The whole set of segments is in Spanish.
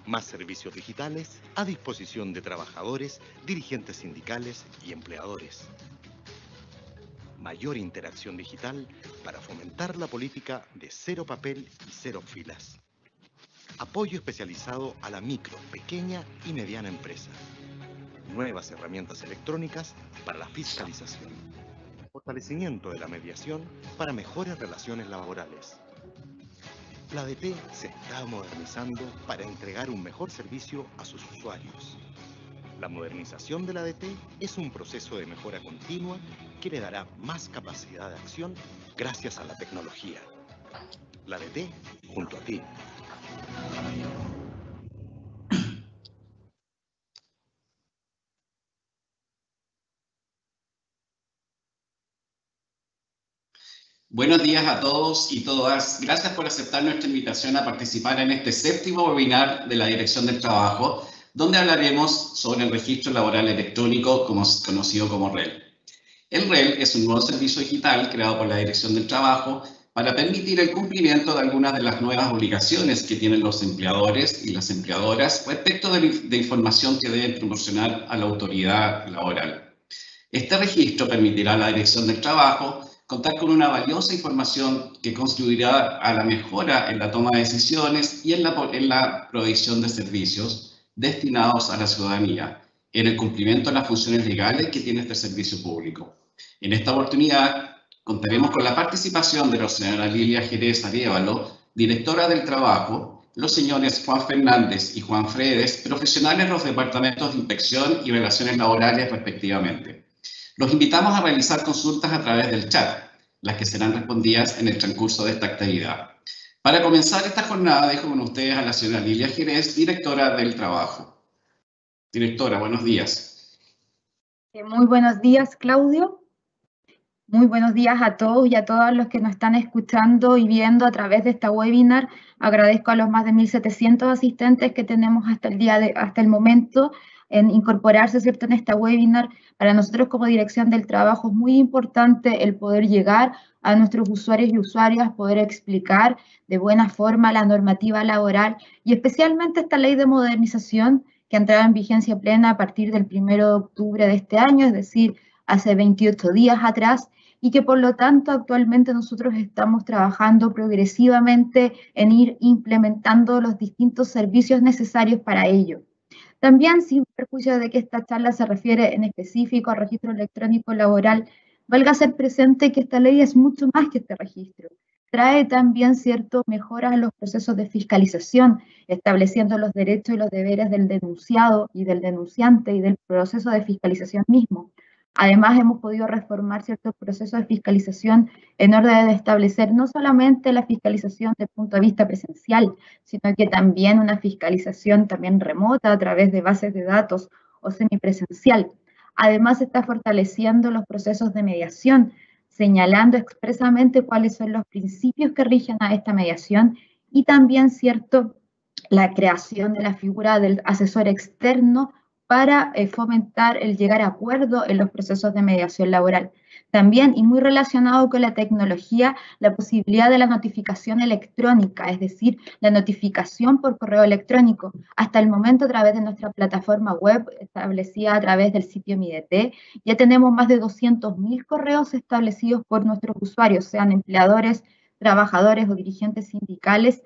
Más servicios digitales a disposición de trabajadores, dirigentes sindicales y empleadores. Mayor interacción digital para fomentar la política de cero papel y cero filas. Apoyo especializado a la micro, pequeña y mediana empresa. Nuevas herramientas electrónicas para la fiscalización. Fortalecimiento de la mediación para mejores relaciones laborales. La ADT se está modernizando para entregar un mejor servicio a sus usuarios. La modernización de la ADT es un proceso de mejora continua que le dará más capacidad de acción gracias a la tecnología. La ADT junto a ti. Buenos días a todos y todas. Gracias por aceptar nuestra invitación a participar en este séptimo webinar de la Dirección del Trabajo, donde hablaremos sobre el registro laboral electrónico, conocido como REL. El REL es un nuevo servicio digital creado por la Dirección del Trabajo para permitir el cumplimiento de algunas de las nuevas obligaciones que tienen los empleadores y las empleadoras respecto de información que deben proporcionar a la autoridad laboral. Este registro permitirá a la Dirección del Trabajo contar con una valiosa información que contribuirá a la mejora en la toma de decisiones y en la provisión de servicios destinados a la ciudadanía, en el cumplimiento de las funciones legales que tiene este servicio público. En esta oportunidad contaremos con la participación de la señora Lilia Jerez Arévalo, directora del Trabajo, los señores Juan Fernández y Juan Fredes, profesionales de los departamentos de inspección y relaciones laborales respectivamente. Los invitamos a realizar consultas a través del chat, las que serán respondidas en el transcurso de esta actividad. Para comenzar esta jornada, dejo con ustedes a la señora Lilia Jerez, directora del Trabajo. Directora, buenos días. Muy buenos días, Claudio. Muy buenos días a todos y a todos los que nos están escuchando y viendo a través de esta webinar. Agradezco a los más de 1.700 asistentes que tenemos hasta el momento en incorporarse, ¿cierto?, en esta webinar. Para nosotros como Dirección del Trabajo es muy importante el poder llegar a nuestros usuarios y usuarias, poder explicar de buena forma la normativa laboral y especialmente esta ley de modernización que ha entrado en vigencia plena a partir del 1 de octubre de este año, es decir, hace 28 días atrás, y que por lo tanto actualmente nosotros estamos trabajando progresivamente en ir implementando los distintos servicios necesarios para ello. También, sin perjuicio de que esta charla se refiere en específico al registro electrónico laboral, valga hacer presente que esta ley es mucho más que este registro. Trae también ciertas mejoras en los procesos de fiscalización, estableciendo los derechos y los deberes del denunciado y del denunciante y del proceso de fiscalización mismo. Además, hemos podido reformar ciertos procesos de fiscalización en orden de establecer no solamente la fiscalización desde el punto de vista presencial, sino que también una fiscalización también remota a través de bases de datos o semipresencial. Además, se está fortaleciendo los procesos de mediación, señalando expresamente cuáles son los principios que rigen a esta mediación y también, ¿cierto?, la creación de la figura del asesor externo para fomentar el llegar a acuerdo en los procesos de mediación laboral. También, y muy relacionado con la tecnología, la posibilidad de la notificación electrónica, es decir, la notificación por correo electrónico. Hasta el momento, a través de nuestra plataforma web, establecida a través del sitio MIDT, ya tenemos más de 200.000 correos establecidos por nuestros usuarios, sean empleadores, trabajadores o dirigentes sindicales,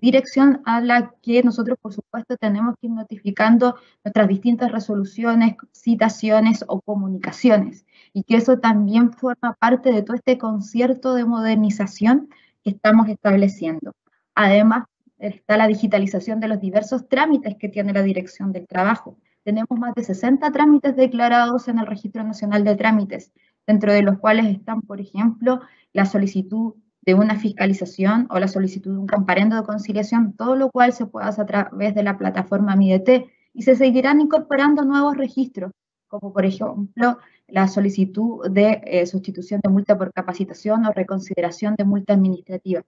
dirección a la que nosotros, por supuesto, tenemos que ir notificando nuestras distintas resoluciones, citaciones o comunicaciones, y que eso también forma parte de todo este concierto de modernización que estamos estableciendo. Además, está la digitalización de los diversos trámites que tiene la Dirección del Trabajo. Tenemos más de 60 trámites declarados en el Registro Nacional de Trámites, dentro de los cuales están, por ejemplo, la solicitud de una fiscalización o la solicitud de un comparendo de conciliación, todo lo cual se puede hacer a través de la plataforma MIDT, y se seguirán incorporando nuevos registros, como por ejemplo la solicitud de sustitución de multa por capacitación o reconsideración de multa administrativa.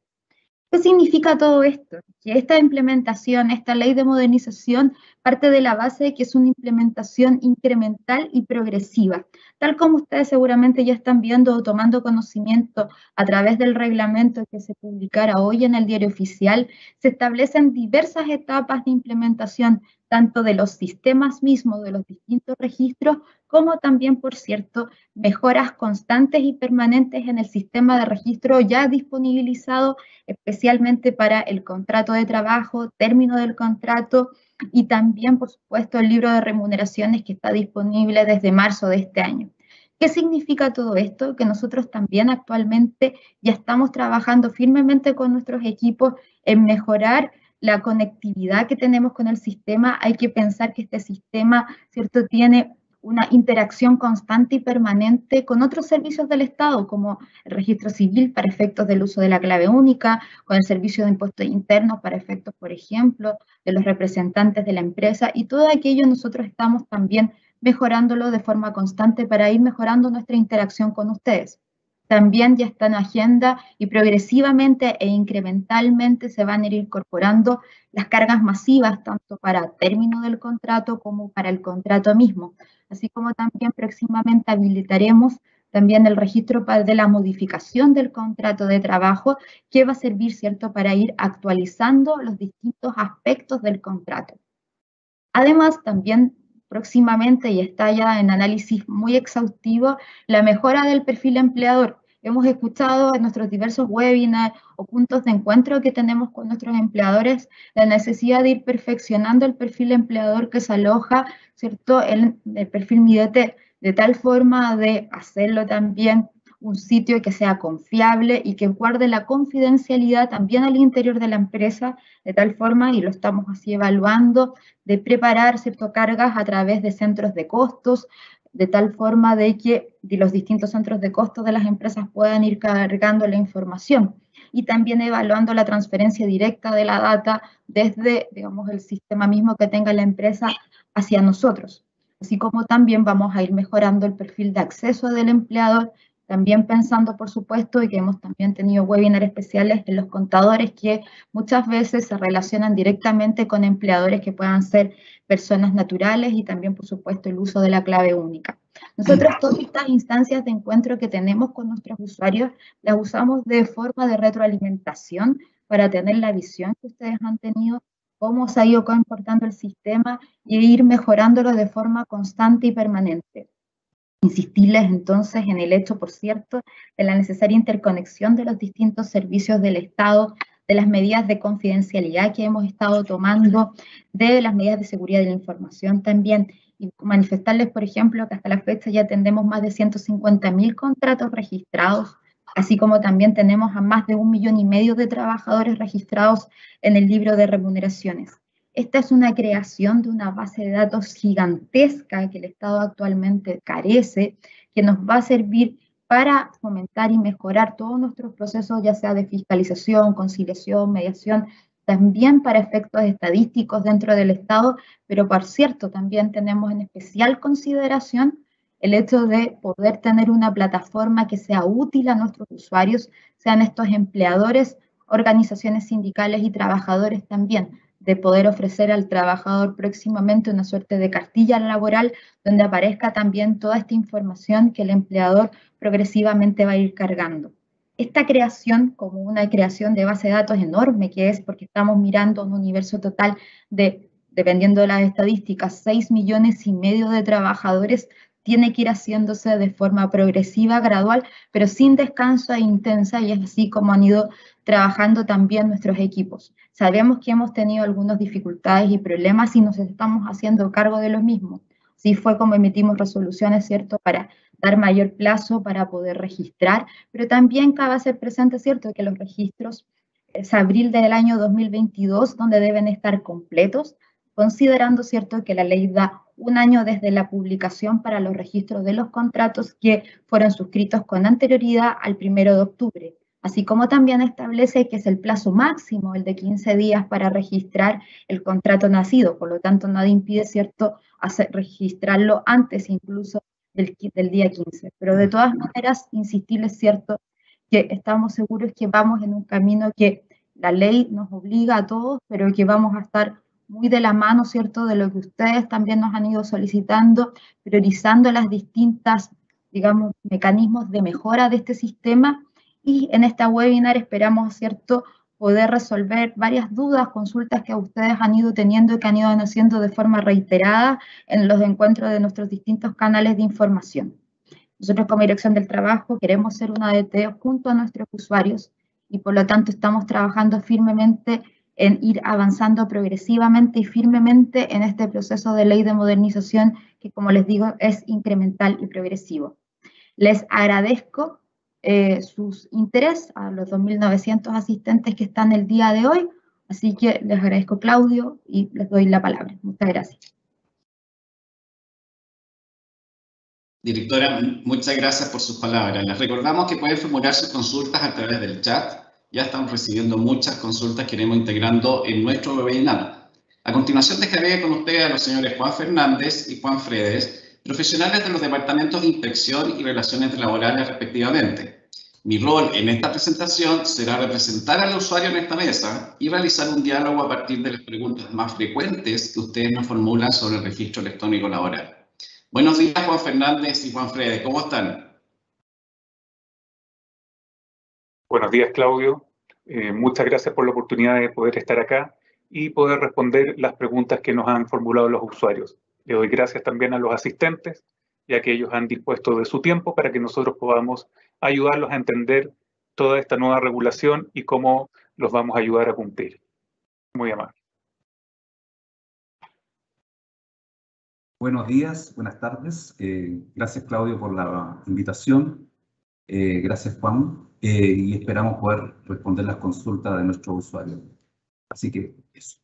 ¿Qué significa todo esto? Que esta implementación, esta ley de modernización, parte de la base de que es una implementación incremental y progresiva. Tal como ustedes seguramente ya están viendo o tomando conocimiento a través del reglamento que se publicará hoy en el Diario Oficial, se establecen diversas etapas de implementación, tanto de los sistemas mismos, de los distintos registros, como también, por cierto, mejoras constantes y permanentes en el sistema de registro ya disponibilizado, especialmente para el contrato de trabajo, término del contrato y también, por supuesto, el libro de remuneraciones que está disponible desde marzo de este año. ¿Qué significa todo esto? Que nosotros también actualmente ya estamos trabajando firmemente con nuestros equipos en mejorar la conectividad que tenemos con el sistema. Hay que pensar que este sistema, ¿cierto?, tiene una interacción constante y permanente con otros servicios del Estado, como el registro civil para efectos del uso de la clave única, con el servicio de impuestos internos para efectos, por ejemplo, de los representantes de la empresa, y todo aquello nosotros estamos también mejorándolo de forma constante para ir mejorando nuestra interacción con ustedes. También ya está en agenda y progresivamente e incrementalmente se van a ir incorporando las cargas masivas, tanto para término del contrato como para el contrato mismo. Así como también próximamente habilitaremos también el registro de la modificación del contrato de trabajo, que va a servir, ¿cierto?, para ir actualizando los distintos aspectos del contrato. Además, también próximamente, y está ya en análisis muy exhaustivo, la mejora del perfil empleador. Hemos escuchado en nuestros diversos webinars o puntos de encuentro que tenemos con nuestros empleadores la necesidad de ir perfeccionando el perfil empleador que se aloja, ¿cierto?, en el perfil Midete, de tal forma de hacerlo también un sitio que sea confiable y que guarde la confidencialidad también al interior de la empresa, de tal forma, y lo estamos así evaluando, de preparar, ¿cierto?, cargas a través de centros de costos, de tal forma de que los distintos centros de costos de las empresas puedan ir cargando la información y también evaluando la transferencia directa de la data desde, digamos, el sistema mismo que tenga la empresa hacia nosotros. Así como también vamos a ir mejorando el perfil de acceso del empleador, también pensando, por supuesto, y que hemos también tenido webinars especiales en los contadores que muchas veces se relacionan directamente con empleadores que puedan ser personas naturales y también, por supuesto, el uso de la clave única. Nosotros todas estas instancias de encuentro que tenemos con nuestros usuarios las usamos de forma de retroalimentación para tener la visión que ustedes han tenido, cómo se ha ido comportando el sistema y ir mejorándolo de forma constante y permanente. Insistirles entonces en el hecho, por cierto, de la necesaria interconexión de los distintos servicios del Estado, de las medidas de confidencialidad que hemos estado tomando, de las medidas de seguridad de la información también, y manifestarles, por ejemplo, que hasta la fecha ya tenemos más de 150.000 contratos registrados, así como también tenemos a más de 1,5 millones de trabajadores registrados en el libro de remuneraciones. Esta es una creación de una base de datos gigantesca que el Estado actualmente carece, que nos va a servir para fomentar y mejorar todos nuestros procesos, ya sea de fiscalización, conciliación, mediación, también para efectos estadísticos dentro del Estado, pero por cierto, también tenemos en especial consideración el hecho de poder tener una plataforma que sea útil a nuestros usuarios, sean estos empleadores, organizaciones sindicales y trabajadores también, de poder ofrecer al trabajador próximamente una suerte de cartilla laboral donde aparezca también toda esta información que el empleador progresivamente va a ir cargando. Esta creación, como una creación de base de datos enorme que es, porque estamos mirando un universo total de, dependiendo de las estadísticas, 6,5 millones de trabajadores, tiene que ir haciéndose de forma progresiva, gradual, pero sin descanso e intensa, y es así como han ido trabajando también nuestros equipos. Sabemos que hemos tenido algunas dificultades y problemas y nos estamos haciendo cargo de los mismos. Así fue como emitimos resoluciones, ¿cierto?, para dar mayor plazo para poder registrar, pero también cabe hacer presente, ¿cierto?, que los registros es abril del año 2022, donde deben estar completos, considerando, ¿cierto?, que la ley da 1 año desde la publicación para los registros de los contratos que fueron suscritos con anterioridad al 1 de octubre, así como también establece que es el plazo máximo, el de 15 días para registrar el contrato nacido, por lo tanto nada impide, ¿cierto?, registrarlo antes incluso del día 15. Pero de todas maneras, insistirles, ¿cierto?, que estamos seguros que vamos en un camino que la ley nos obliga a todos, pero que vamos a estar muy de la mano, ¿cierto?, de lo que ustedes también nos han ido solicitando, priorizando las distintas, digamos, mecanismos de mejora de este sistema. Y en esta webinar esperamos, ¿cierto?, poder resolver varias dudas, consultas que ustedes han ido teniendo y que han ido haciendo de forma reiterada en los encuentros de nuestros distintos canales de información. Nosotros como Dirección del Trabajo queremos ser una ADT junto a nuestros usuarios y por lo tanto estamos trabajando firmemente en ir avanzando progresivamente y firmemente en este proceso de ley de modernización que, como les digo, es incremental y progresivo. Les agradezco su interés a los 2.900 asistentes que están el día de hoy, así que les agradezco, Claudio, y les doy la palabra. Muchas gracias. Directora, muchas gracias por sus palabras. Les recordamos que pueden formular sus consultas a través del chat. Ya estamos recibiendo muchas consultas que iremos integrando en nuestro webinar. A continuación dejaré con ustedes a los señores Juan Fernández y Juan Fredes, profesionales de los departamentos de inspección y relaciones laborales respectivamente. Mi rol en esta presentación será representar al usuario en esta mesa y realizar un diálogo a partir de las preguntas más frecuentes que ustedes nos formulan sobre el registro electrónico laboral. Buenos días, Juan Fernández y Juan Fredes, ¿cómo están? Buenos días, Claudio. Muchas gracias por la oportunidad de poder estar acá y poder responder las preguntas que nos han formulado los usuarios. Le doy gracias también a los asistentes, ya que ellos han dispuesto de su tiempo para que nosotros podamos ayudarlos a entender toda esta nueva regulación y cómo los vamos a ayudar a cumplir. Muy amable. Buenos días, buenas tardes. Gracias, Claudio, por la invitación. Gracias, Juan. Y esperamos poder responder las consultas de nuestros usuarios. Así que eso.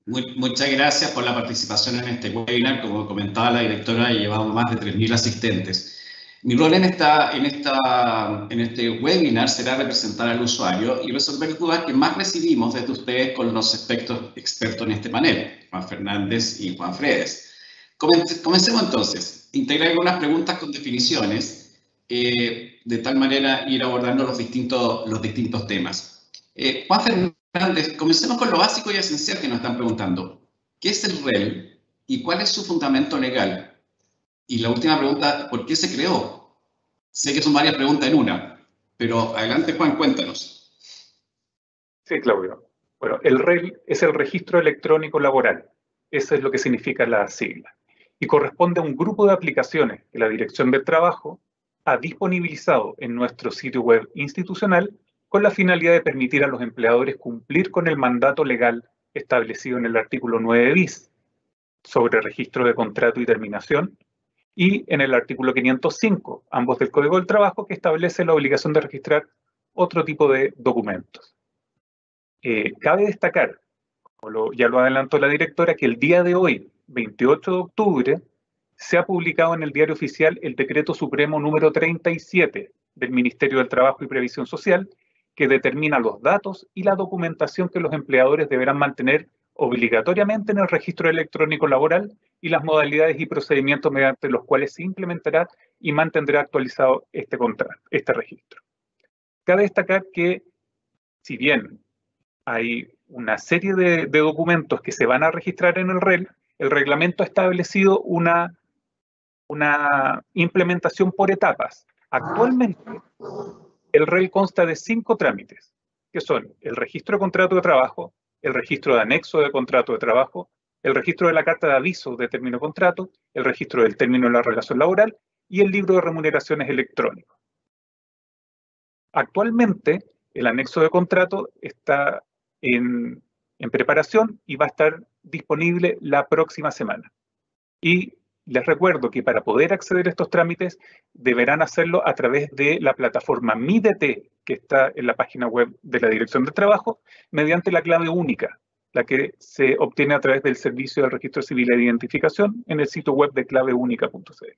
Muchas gracias por la participación en este webinar. Como comentaba la directora, llevamos más de 3.000 asistentes. Mi rol en este webinar será representar al usuario y resolver dudas que más recibimos desde ustedes con los expertos en este panel, Juan Fernández y Juan Fredes. Comencemos entonces. Integré algunas preguntas con definiciones, de tal manera ir abordando los distintos temas. Juan Fernández, comencemos con lo básico y esencial que nos están preguntando. ¿Qué es el REL y cuál es su fundamento legal? Y la última pregunta, ¿por qué se creó? Sé que son varias preguntas en una, pero adelante, Juan, cuéntanos. Sí, Claudio. Bueno, el REL es el Registro Electrónico Laboral. Eso es lo que significa la sigla. Y corresponde a un grupo de aplicaciones que la Dirección del Trabajo ha disponibilizado en nuestro sitio web institucional con la finalidad de permitir a los empleadores cumplir con el mandato legal establecido en el artículo 9 bis sobre registro de contrato y terminación, y en el artículo 505, ambos del Código del Trabajo, que establece la obligación de registrar otro tipo de documentos. Cabe destacar, como ya lo adelantó la directora, que el día de hoy, 28 de octubre, se ha publicado en el Diario Oficial el Decreto Supremo número 37 del Ministerio del Trabajo y Previsión Social, que determina los datos y la documentación que los empleadores deberán mantener obligatoriamente en el registro electrónico laboral y las modalidades y procedimientos mediante los cuales se implementará y mantendrá actualizado este registro. Cabe destacar que, si bien hay una serie de documentos que se van a registrar en el REL, el reglamento ha establecido una implementación por etapas. Actualmente, el REL consta de 5 trámites, que son el registro de contrato de trabajo, el registro de anexo de contrato de trabajo, el registro de la carta de aviso de término de contrato, el registro del término de la relación laboral y el libro de remuneraciones electrónico. Actualmente, el anexo de contrato está en preparación y va a estar disponible la próxima semana. Y les recuerdo que para poder acceder a estos trámites deberán hacerlo a través de la plataforma MiDT, que está en la página web de la Dirección del Trabajo, mediante la clave única, la que se obtiene a través del Servicio del Registro Civil de Identificación en el sitio web de claveúnica.cl.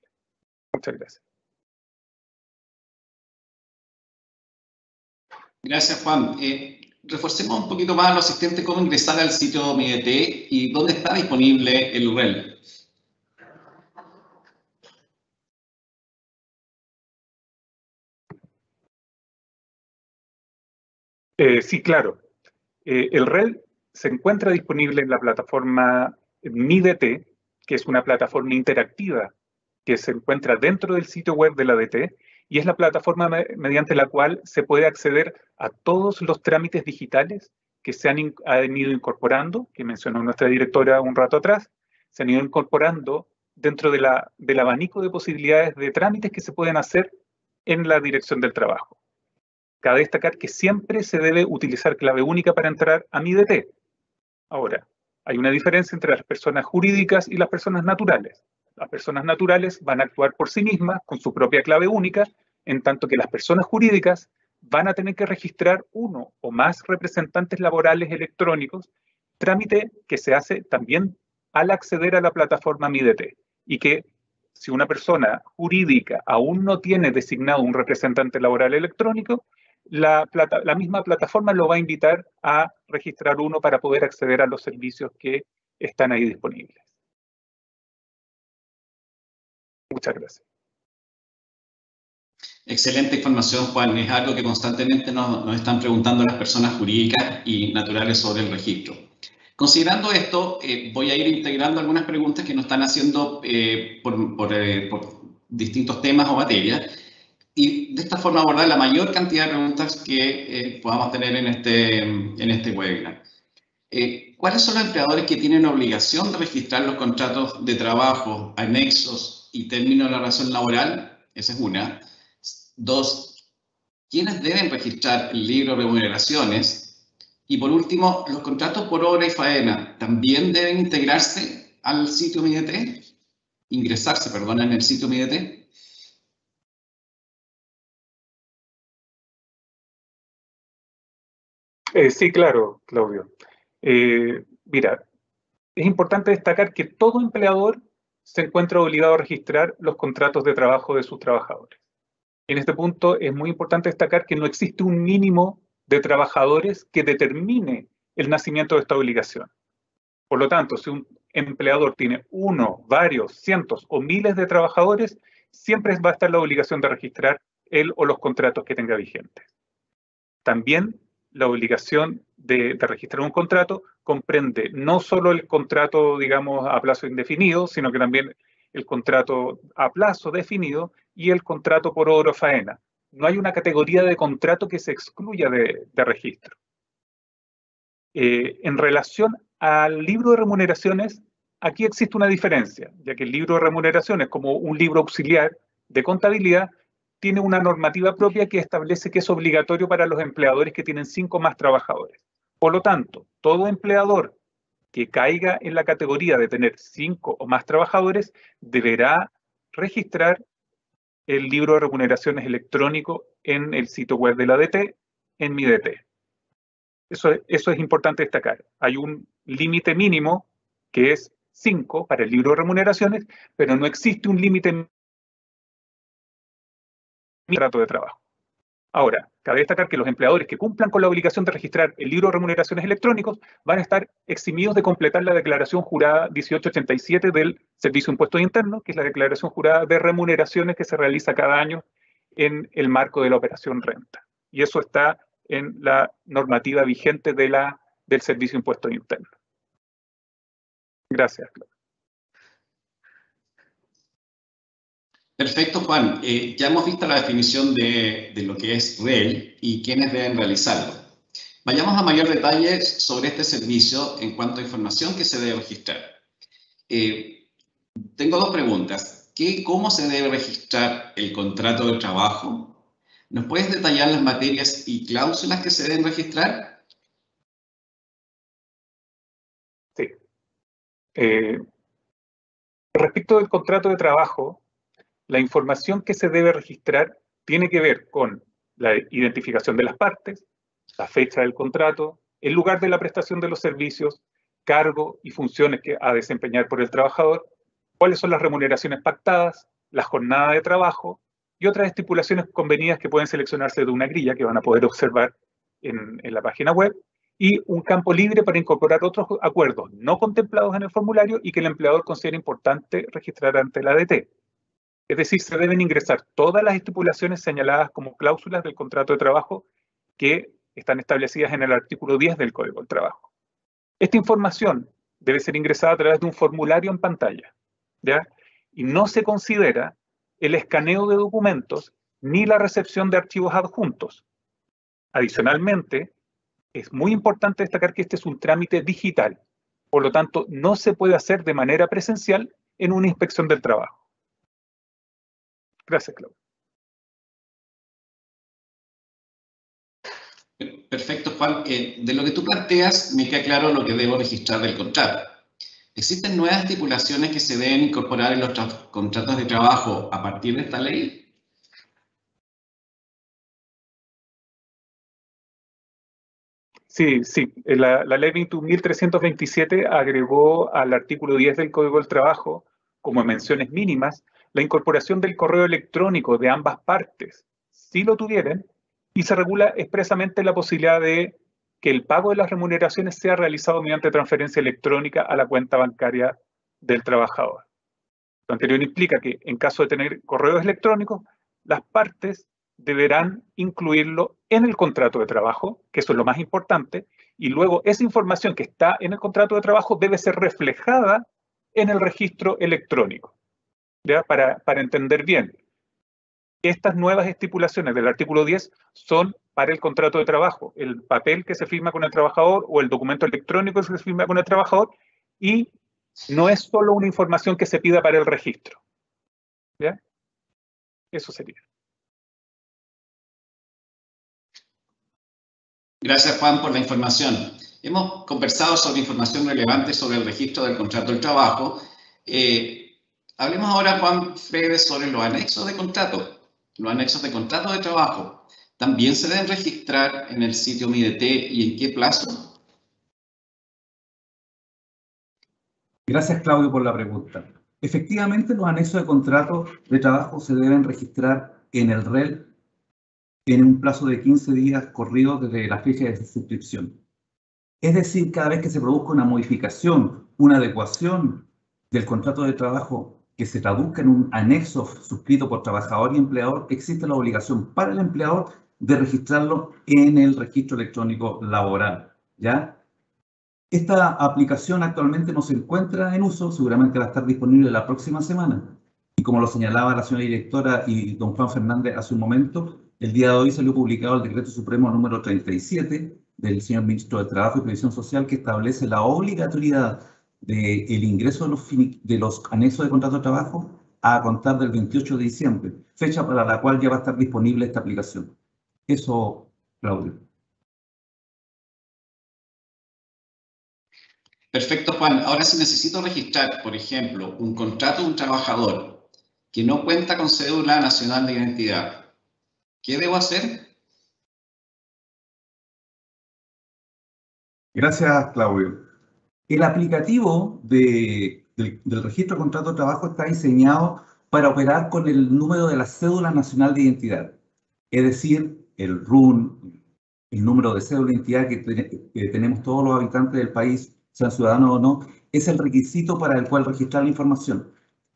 Muchas gracias. Gracias, Juan. Reforcemos un poquito más a los asistentes cómo ingresar al sitio MiDT y dónde está disponible el REL. Sí, claro. El REL se encuentra disponible en la plataforma MiDT, que es una plataforma interactiva que se encuentra dentro del sitio web de la ADT, y es la plataforma mediante la cual se puede acceder a todos los trámites digitales que se han ido incorporando, que mencionó nuestra directora un rato atrás, se han ido incorporando dentro del abanico de posibilidades de trámites que se pueden hacer en la Dirección del Trabajo. Cabe destacar que siempre se debe utilizar clave única para entrar a MiDT. Ahora, hay una diferencia entre las personas jurídicas y las personas naturales. Las personas naturales van a actuar por sí mismas con su propia clave única, en tanto que las personas jurídicas van a tener que registrar uno o más representantes laborales electrónicos, trámite que se hace también al acceder a la plataforma MiDT, y que si una persona jurídica aún no tiene designado un representante laboral electrónico, la misma plataforma lo va a invitar a registrar uno para poder acceder a los servicios que están ahí disponibles. Muchas gracias. Excelente información, Juan. Es algo que constantemente nos están preguntando las personas jurídicas y naturales sobre el registro. Considerando esto, voy a ir integrando algunas preguntas que nos están haciendo por distintos temas o materias, y de esta forma abordar la mayor cantidad de preguntas que podamos tener en este webinar. ¿Cuáles son los empleadores que tienen obligación de registrar los contratos de trabajo, anexos y términos de la relación laboral? Esa es una. Dos, ¿quiénes deben registrar el libro de remuneraciones? Y por último, ¿los contratos por obra y faena también deben integrarse al sitio MiDT? Ingresarse, perdón, en el sitio MiDT. Sí, claro, Claudio. Mira, es importante destacar que todo empleador se encuentra obligado a registrar los contratos de trabajo de sus trabajadores. En este punto es muy importante destacar que no existe un mínimo de trabajadores que determine el nacimiento de esta obligación. Por lo tanto, si un empleador tiene uno, varios, cientos o miles de trabajadores, siempre va a estar la obligación de registrar él o los contratos que tenga vigentes. También la obligación de registrar un contrato comprende no solo el contrato, digamos, a plazo indefinido, sino que también el contrato a plazo definido y el contrato por obra o faena. No hay una categoría de contrato que se excluya de registro. En relación al libro de remuneraciones, aquí existe una diferencia, ya que el libro de remuneraciones, como un libro auxiliar de contabilidad, tiene una normativa propia que establece que es obligatorio para los empleadores que tienen 5 o más trabajadores. Por lo tanto, todo empleador que caiga en la categoría de tener 5 o más trabajadores deberá registrar el libro de remuneraciones electrónico en el sitio web de la ADT, en MiDT. Eso es importante destacar. Hay un límite mínimo que es 5 para el libro de remuneraciones, pero no existe un límite mínimo de contrato de trabajo. Ahora, cabe destacar que los empleadores que cumplan con la obligación de registrar el libro de remuneraciones electrónicos van a estar eximidos de completar la declaración jurada 1887 del Servicio de Impuestos Internos, que es la declaración jurada de remuneraciones que se realiza cada año en el marco de la operación renta. Y eso está en la normativa vigente del Servicio de Impuestos Internos. Gracias, Claudio. Perfecto, Juan. Ya hemos visto la definición de lo que es REL y quiénes deben realizarlo. Vayamos a mayor detalle sobre este servicio en cuanto a información que se debe registrar. Tengo dos preguntas. ¿Cómo se debe registrar el contrato de trabajo? ¿Nos puedes detallar las materias y cláusulas que se deben registrar? Sí. Respecto del contrato de trabajo, la información que se debe registrar tiene que ver con la identificación de las partes, la fecha del contrato, el lugar de la prestación de los servicios, cargo y funciones que ha de desempeñar por el trabajador, cuáles son las remuneraciones pactadas, la jornada de trabajo y otras estipulaciones convenidas que pueden seleccionarse de una grilla que van a poder observar en la página web, y un campo libre para incorporar otros acuerdos no contemplados en el formulario y que el empleador considera importante registrar ante la ADT. Es decir, se deben ingresar todas las estipulaciones señaladas como cláusulas del contrato de trabajo que están establecidas en el artículo 10 del Código del Trabajo. Esta información debe ser ingresada a través de un formulario en pantalla, ¿ya? Y no se considera el escaneo de documentos ni la recepción de archivos adjuntos. Adicionalmente, es muy importante destacar que este es un trámite digital, por lo tanto, no se puede hacer de manera presencial en una inspección del trabajo. Gracias, Claudio. Perfecto, Juan. De lo que tú planteas, me queda claro lo que debo registrar del contrato. ¿Existen nuevas estipulaciones que se deben incorporar en los contratos de trabajo a partir de esta ley? Sí. La ley 21.327 agregó al artículo 10 del Código del Trabajo, como menciones mínimas, la incorporación del correo electrónico de ambas partes, si lo tuvieran, y se regula expresamente la posibilidad de que el pago de las remuneraciones sea realizado mediante transferencia electrónica a la cuenta bancaria del trabajador. Lo anterior implica que, en caso de tener correos electrónicos, las partes deberán incluirlo en el contrato de trabajo, que eso es lo más importante, y luego esa información que está en el contrato de trabajo debe ser reflejada en el registro electrónico, ¿ya? Para entender bien. Estas nuevas estipulaciones del artículo 10 son para el contrato de trabajo, el papel que se firma con el trabajador o el documento electrónico que se firma con el trabajador, y no es solo una información que se pida para el registro. ¿Ya? Eso sería. Gracias, Juan, por la información. Hemos conversado sobre información relevante sobre el registro del contrato del trabajo. Hablemos ahora, Juan Fredes, sobre los anexos de contrato. Los anexos de contrato de trabajo, ¿también se deben registrar en el sitio MIDET y en qué plazo? Gracias, Claudio, por la pregunta. Efectivamente, los anexos de contrato de trabajo se deben registrar en el REL en un plazo de 15 días corridos desde la fecha de suscripción. Es decir, cada vez que se produzca una modificación, una adecuación del contrato de trabajo que se traduzca en un anexo suscrito por trabajador y empleador, existe la obligación para el empleador de registrarlo en el registro electrónico laboral, ¿ya? Esta aplicación actualmente no se encuentra en uso, seguramente va a estar disponible la próxima semana. Y como lo señalaba la señora directora y don Juan Fernández hace un momento, el día de hoy salió publicado el Decreto Supremo número 37 del señor Ministro de Trabajo y Previsión Social, que establece la obligatoriedad del ingreso de los anexos de contrato de trabajo a contar del 28 de diciembre, fecha para la cual ya va a estar disponible esta aplicación. Eso, Claudio. Perfecto, Juan. Ahora, si necesito registrar, por ejemplo, un contrato de un trabajador que no cuenta con cédula nacional de identidad, ¿qué debo hacer? Gracias, Claudio. El aplicativo del registro de contrato de trabajo está diseñado para operar con el número de la cédula nacional de identidad, es decir, el RUN, el número de cédula de identidad que tenemos todos los habitantes del país, sean ciudadanos o no, es el requisito para el cual registrar la información.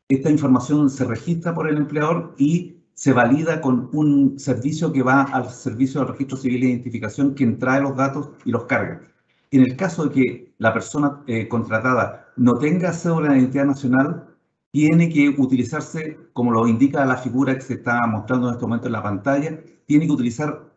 Esta información se registra por el empleador y se valida con un servicio que va al servicio del registro civil de identificación, quien trae los datos y los carga. En el caso de que la persona contratada no tenga cédula de identidad nacional, tiene que utilizarse, como lo indica la figura que se está mostrando en este momento en la pantalla, tiene que utilizar,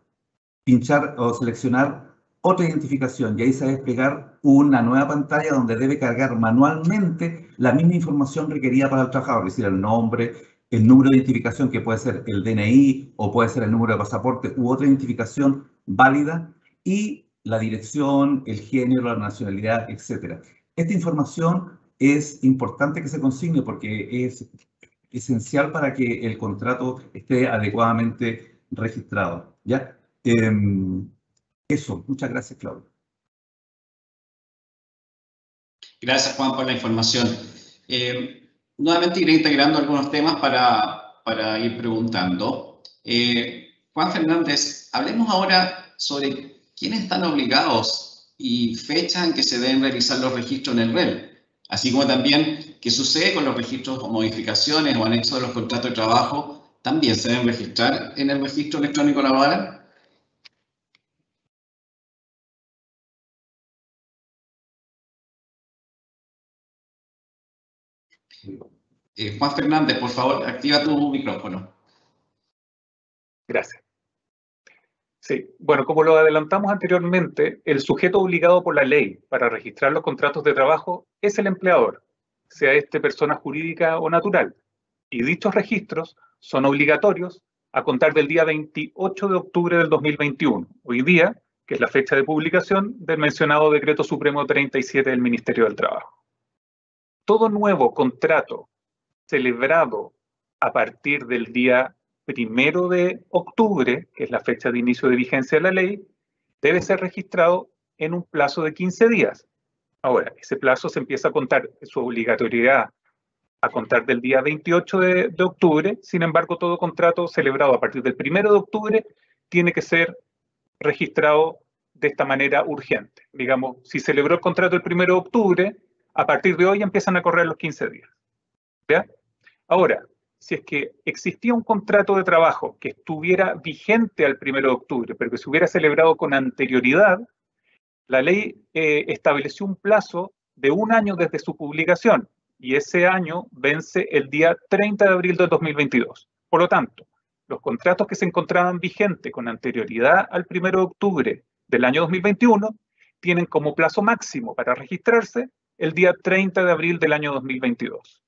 pinchar o seleccionar otra identificación y ahí se va a desplegar una nueva pantalla donde debe cargar manualmente la misma información requerida para el trabajador, es decir, el nombre, el número de identificación que puede ser el DNI o puede ser el número de pasaporte u otra identificación válida y la dirección, el género, la nacionalidad, etc. Esta información es importante que se consigne porque es esencial para que el contrato esté adecuadamente registrado, ¿ya? Eso, muchas gracias, Claudio. Gracias, Juan, por la información. Nuevamente iré integrando algunos temas para ir preguntando. Juan Fernández, hablemos ahora sobre quiénes están obligados y fecha en que se deben realizar los registros en el REL, así como también qué sucede con los registros o modificaciones o anexos de los contratos de trabajo, también se deben registrar en el registro electrónico laboral. Juan Fernández, por favor, activa tu micrófono. Gracias. Sí, bueno, como lo adelantamos anteriormente, el sujeto obligado por la ley para registrar los contratos de trabajo es el empleador, sea este persona jurídica o natural, y dichos registros son obligatorios a contar del día 28 de octubre del 2021, hoy día, que es la fecha de publicación del mencionado Decreto Supremo 37 del Ministerio del Trabajo. Todo nuevo contrato celebrado a partir del día 1 de octubre, que es la fecha de inicio de vigencia de la ley, debe ser registrado en un plazo de 15 días. Ahora, ese plazo se empieza a contar, su obligatoriedad a contar del día 28 de octubre, sin embargo, todo contrato celebrado a partir del 1 de octubre tiene que ser registrado de esta manera urgente. Digamos, si celebró el contrato el 1 de octubre, a partir de hoy empiezan a correr los 15 días. ¿Ya? Ahora, si es que existía un contrato de trabajo que estuviera vigente al 1 de octubre, pero que se hubiera celebrado con anterioridad, la ley estableció un plazo de 1 año desde su publicación, y ese año vence el día 30 de abril de 2022. Por lo tanto, los contratos que se encontraban vigentes con anterioridad al 1 de octubre del año 2021 tienen como plazo máximo para registrarse el día 30 de abril del año 2022.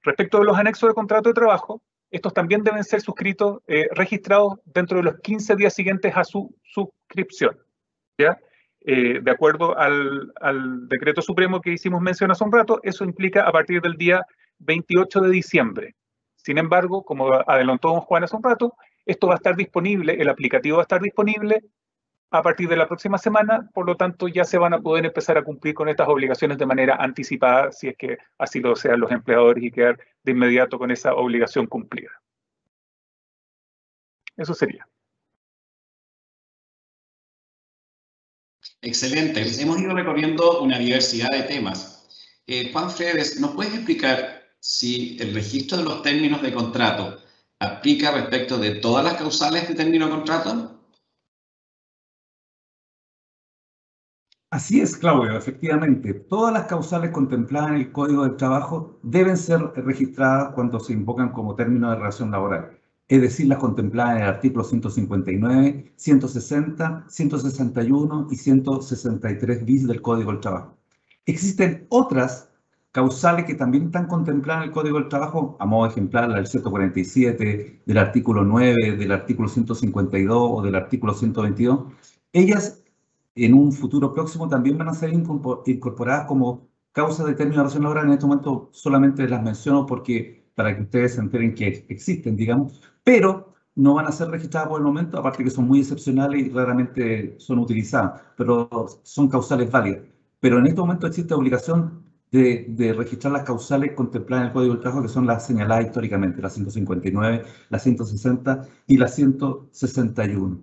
Respecto de los anexos de contrato de trabajo, estos también deben ser suscritos, registrados dentro de los 15 días siguientes a su suscripción, ¿ya? De acuerdo al decreto supremo que hicimos mención hace un rato, eso implica a partir del día 28 de diciembre. Sin embargo, como adelantó don Juan hace un rato, esto va a estar disponible, el aplicativo va a estar disponible a partir de la próxima semana, por lo tanto ya se van a poder empezar a cumplir con estas obligaciones de manera anticipada, si es que así lo desean los empleadores, y quedar de inmediato con esa obligación cumplida. Eso sería. Excelente. Hemos ido recorriendo una diversidad de temas. Juan Fredes, ¿nos puedes explicar si el registro de los términos de contrato aplica respecto de todas las causales de término de contrato? Así es, Claudio, efectivamente. Todas las causales contempladas en el Código del Trabajo deben ser registradas cuando se invocan como término de relación laboral, es decir, las contempladas en el artículo 159, 160, 161 y 163 bis del Código del Trabajo. Existen otras causales que también están contempladas en el Código del Trabajo, a modo ejemplar, la del 147, del artículo 9, del artículo 152 o del artículo 122. Ellas en un futuro próximo también van a ser incorporadas como causa de término de relación laboral. En este momento solamente las menciono para que ustedes se enteren que existen, digamos, pero no van a ser registradas por el momento, aparte que son muy excepcionales y raramente son utilizadas, pero son causales válidas. Pero en este momento existe obligación de registrar las causales contempladas en el Código del Trabajo, que son las señaladas históricamente, la 159, la 160 y la 161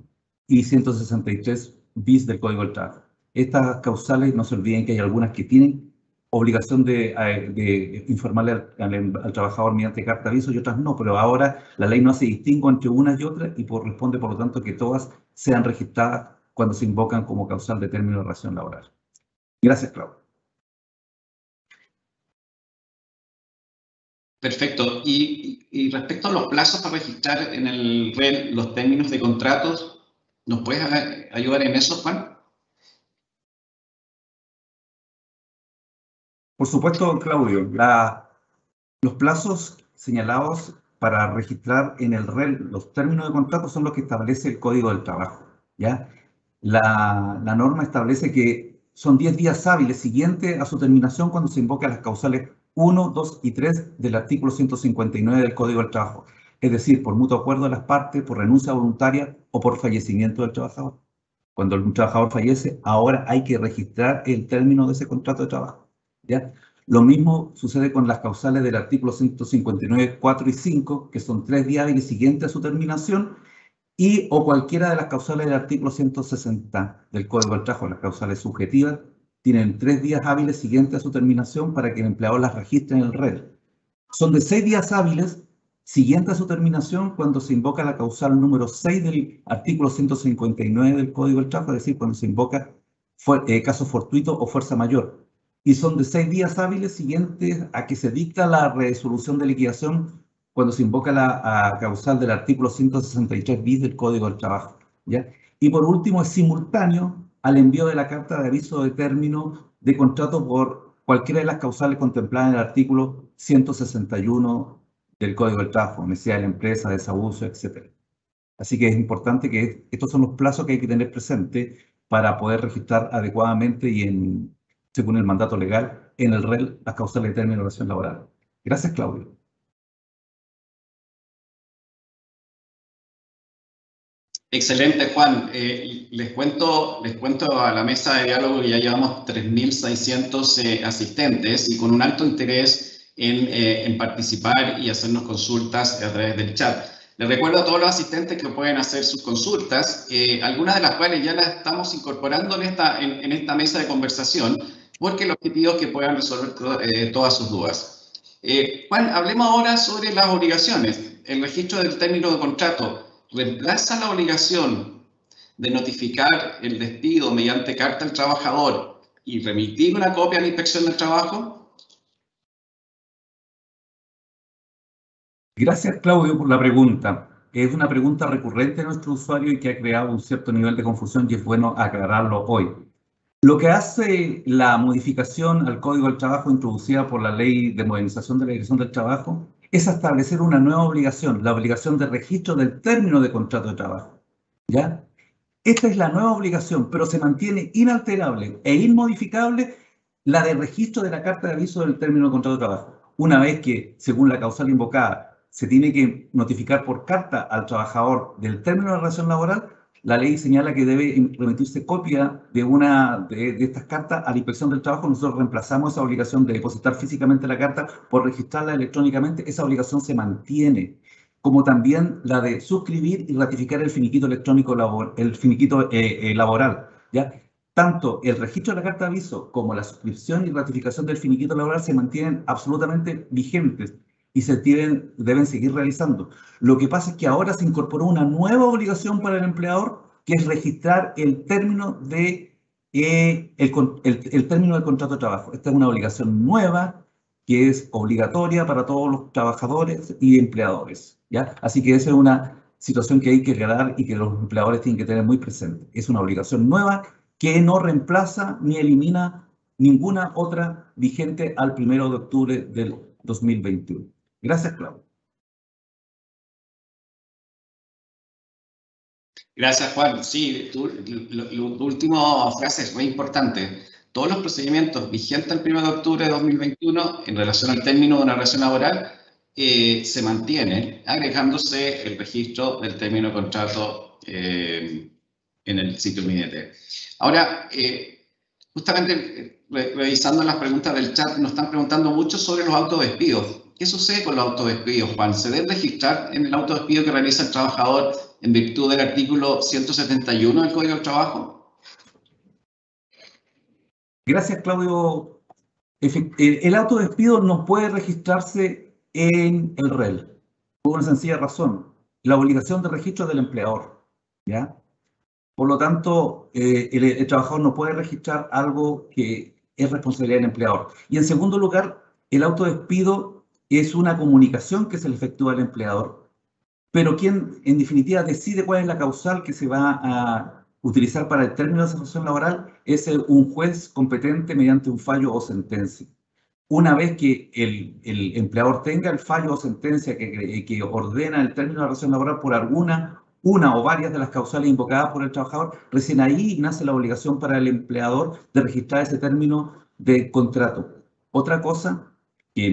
y 163 bis del Código del Trabajo. Estas causales, no se olviden que hay algunas que tienen obligación de informarle al trabajador mediante carta de aviso y otras no, pero ahora la ley no hace distingo entre unas y otras y corresponde, por lo tanto, que todas sean registradas cuando se invocan como causal de término de relación laboral. Gracias, Claudio. Perfecto. Y respecto a los plazos para registrar en el REL los términos de contratos, ¿nos puedes ayudar en eso, Juan? Por supuesto, Claudio. Los plazos señalados para registrar en el REL los términos de contrato son los que establece el Código del Trabajo, ¿ya? La norma establece que son 10 días hábiles siguientes a su terminación cuando se invocan las causales 1, 2 y 3 del artículo 159 del Código del Trabajo. Es decir, por mutuo acuerdo de las partes, por renuncia voluntaria o por fallecimiento del trabajador. Cuando un trabajador fallece, ahora hay que registrar el término de ese contrato de trabajo, ¿ya? Lo mismo sucede con las causales del artículo 159, 4 y 5, que son 3 días hábiles siguientes a su terminación, o cualquiera de las causales del artículo 160 del Código del Trabajo, las causales subjetivas, tienen 3 días hábiles siguientes a su terminación para que el empleador las registre en el REL. Son de 6 días hábiles siguiente a su terminación cuando se invoca la causal número 6 del artículo 159 del Código del Trabajo, es decir, cuando se invoca caso fortuito o fuerza mayor. y son de 6 días hábiles siguientes a que se dicta la resolución de liquidación cuando se invoca la causal del artículo 163 bis del Código del Trabajo, ¿ya? Y por último, es simultáneo al envío de la carta de aviso de término de contrato por cualquiera de las causales contempladas en el artículo 161 del Código del Trabajo, necesidad de la empresa, desabuso, etc. Así que es importante que estos son los plazos que hay que tener presentes para poder registrar adecuadamente y según el mandato legal en el REL las causales de término de relación laboral. Gracias, Claudio. Excelente, Juan. Les cuento a la mesa de diálogo que ya llevamos 3.600 asistentes y con un alto interés en participar y hacernos consultas a través del chat. Les recuerdo a todos los asistentes que pueden hacer sus consultas, algunas de las cuales ya las estamos incorporando en esta mesa de conversación, porque el objetivo es que puedan resolver todas sus dudas. Juan, hablemos ahora sobre las obligaciones. El registro del término de contrato ¿reemplaza la obligación de notificar el despido mediante carta al trabajador y remitir una copia a la Inspección del Trabajo? Gracias, Claudio, por la pregunta. Es una pregunta recurrente de nuestro usuario y que ha creado un cierto nivel de confusión y es bueno aclararlo hoy. Lo que hace la modificación al Código del Trabajo introducida por la Ley de Modernización de la Dirección del Trabajo es establecer una nueva obligación, la obligación de registro del término de contrato de trabajo, ¿ya? Esta es la nueva obligación, pero se mantiene inalterable e inmodificable la de registro de la carta de aviso del término de contrato de trabajo. Una vez que, según la causal invocada, se tiene que notificar por carta al trabajador del término de relación laboral, la ley señala que debe remitirse copia de estas cartas a la Inspección del Trabajo. Nosotros reemplazamos esa obligación de depositar físicamente la carta por registrarla electrónicamente. Esa obligación se mantiene, como también la de suscribir y ratificar el finiquito electrónico laboral, ¿ya? Tanto el registro de la carta de aviso como la suscripción y ratificación del finiquito laboral se mantienen absolutamente vigentes y se deben seguir realizando. Lo que pasa es que ahora se incorporó una nueva obligación para el empleador, que es registrar el término el término del contrato de trabajo. Esta es una obligación nueva que es obligatoria para todos los trabajadores y empleadores, ¿ya? Así que esa es una situación que hay que aclarar y que los empleadores tienen que tener muy presente. Es una obligación nueva que no reemplaza ni elimina ninguna otra vigente al 1 de octubre del 2021. Gracias, Claudio. Gracias, Juan. Sí, tu última frase es muy importante. Todos los procedimientos vigentes el 1 de octubre de 2021 en relación al término de una relación laboral se mantienen, agregándose el registro del término de contrato en el sitio MINETE. Ahora, justamente revisando las preguntas del chat, nos están preguntando mucho sobre los autodespidos. ¿Qué sucede con los autodespidos, Juan? ¿Se debe registrar en el autodespido que realiza el trabajador en virtud del artículo 171 del Código del Trabajo? Gracias, Claudio. El autodespido no puede registrarse en el REL, por una sencilla razón: la obligación de registro del empleador, ¿ya? Por lo tanto, el trabajador no puede registrar algo que es responsabilidad del empleador. Y en segundo lugar, el autodespido es una comunicación que se le efectúa al empleador, pero quien en definitiva decide cuál es la causal que se va a utilizar para el término de esa relación laboral es un juez competente mediante un fallo o sentencia. Una vez que el empleador tenga el fallo o sentencia que ordena el término de la relación laboral por una o varias de las causales invocadas por el trabajador, recién ahí nace la obligación para el empleador de registrar ese término de contrato. Otra cosa que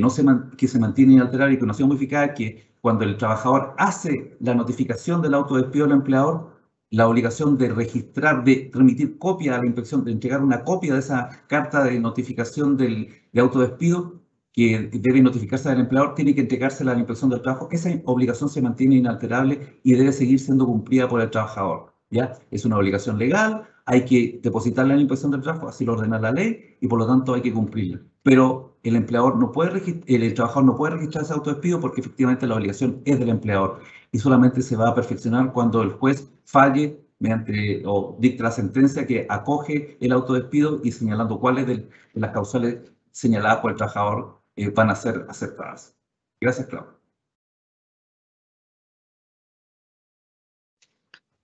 se mantiene inalterable y que no ha sido modificada es que cuando el trabajador hace la notificación del autodespido al empleador, la obligación de registrar, de remitir copia a la inspección, de entregar una copia de esa carta de notificación de autodespido que debe notificarse al empleador, tiene que entregársela a la Inspección del Trabajo. Esa obligación se mantiene inalterable y debe seguir siendo cumplida por el trabajador, ¿ya? Es una obligación legal, hay que depositarla en la Inspección del Trabajo, así lo ordena la ley, y por lo tanto hay que cumplirla. Pero el trabajador no puede registrar ese autodespido porque efectivamente la obligación es del empleador y solamente se va a perfeccionar cuando el juez falle o dicta la sentencia que acoge el autodespido y señalando cuáles de las causales señaladas por el trabajador van a ser aceptadas. Gracias, Claudio.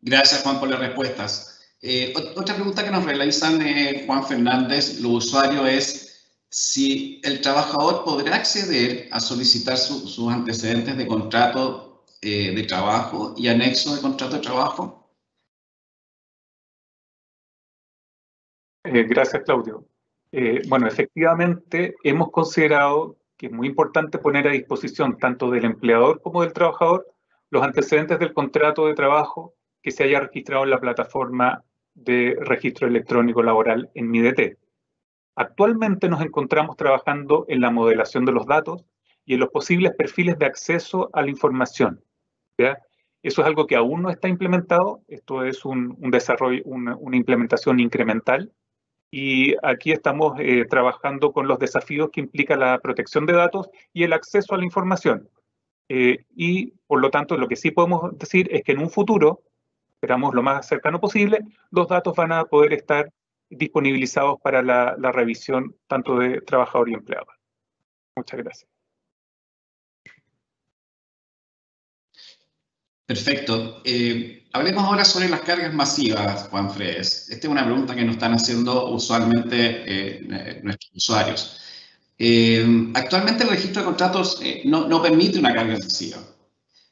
Gracias, Juan, por las respuestas. Otra pregunta que nos realizan Juan Fernández, los usuarios, es si el trabajador podrá acceder a solicitar sus antecedentes de contrato de trabajo y anexo de contrato de trabajo. Gracias, Claudio. Bueno, efectivamente, hemos considerado que es muy importante poner a disposición tanto del empleador como del trabajador los antecedentes del contrato de trabajo que se haya registrado en la plataforma de registro electrónico laboral en MIDT. Actualmente nos encontramos trabajando en la modelación de los datos y en los posibles perfiles de acceso a la información, ¿ya? Eso es algo que aún no está implementado. Esto es un desarrollo, una implementación incremental. Y aquí estamos trabajando con los desafíos que implica la protección de datos y el acceso a la información. Y por lo tanto, lo que sí podemos decir es que en un futuro, esperamos lo más cercano posible, los datos van a poder estar disponibilizados para la revisión tanto de trabajador y empleado. Muchas gracias. Perfecto. Hablemos ahora sobre las cargas masivas, Juan Fredes. Esta es una pregunta que nos están haciendo usualmente nuestros usuarios. Actualmente el registro de contratos no permite una carga masiva.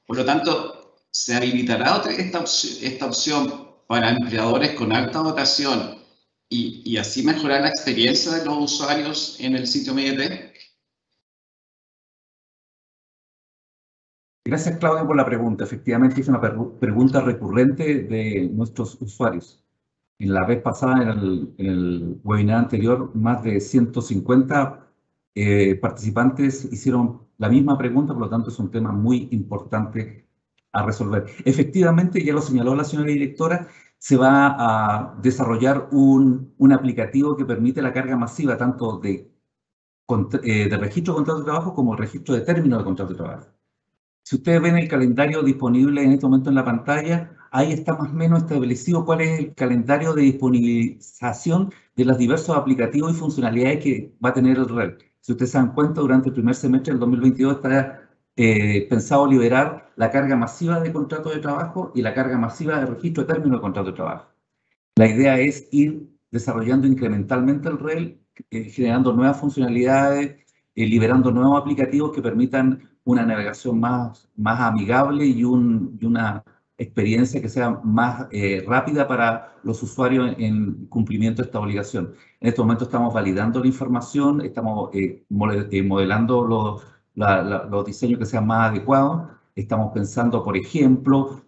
Por lo tanto, ¿se habilitará esta opción para empleadores con alta dotación y así mejorar la experiencia de los usuarios en el sitio MIDT? Gracias, Claudio, por la pregunta. Efectivamente, es una pregunta recurrente de nuestros usuarios. En la vez pasada, en el webinar anterior, más de 150 participantes hicieron la misma pregunta, por lo tanto es un tema muy importante a resolver. Efectivamente, ya lo señaló la señora directora, se va a desarrollar un aplicativo que permite la carga masiva tanto de registro de contrato de trabajo como registro de término de contrato de trabajo. Si ustedes ven el calendario disponible en este momento en la pantalla, ahí está más o menos establecido cuál es el calendario de disponibilización de los diversos aplicativos y funcionalidades que va a tener el REL. Si ustedes se dan cuenta, durante el primer semestre del 2022 está pensado liberar la carga masiva de contrato de trabajo y la carga masiva de registro de término de contrato de trabajo. La idea es ir desarrollando incrementalmente el REL, generando nuevas funcionalidades, liberando nuevos aplicativos que permitan una navegación más amigable y una experiencia que sea más rápida para los usuarios en cumplimiento de esta obligación. En este momento estamos validando la información, estamos modelando los diseños que sean más adecuados. Estamos pensando, por ejemplo,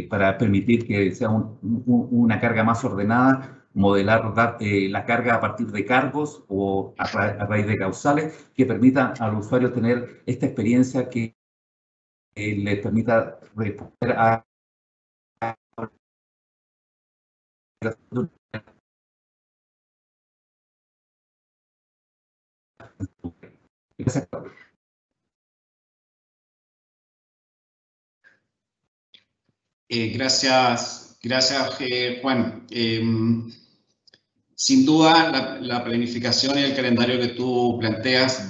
para permitir que sea una carga más ordenada, modelar la carga a partir de cargos o a raíz de causales que permitan al usuario tener esta experiencia que le permita responder a Gracias. Gracias, Juan. Sin duda, la planificación y el calendario que tú planteas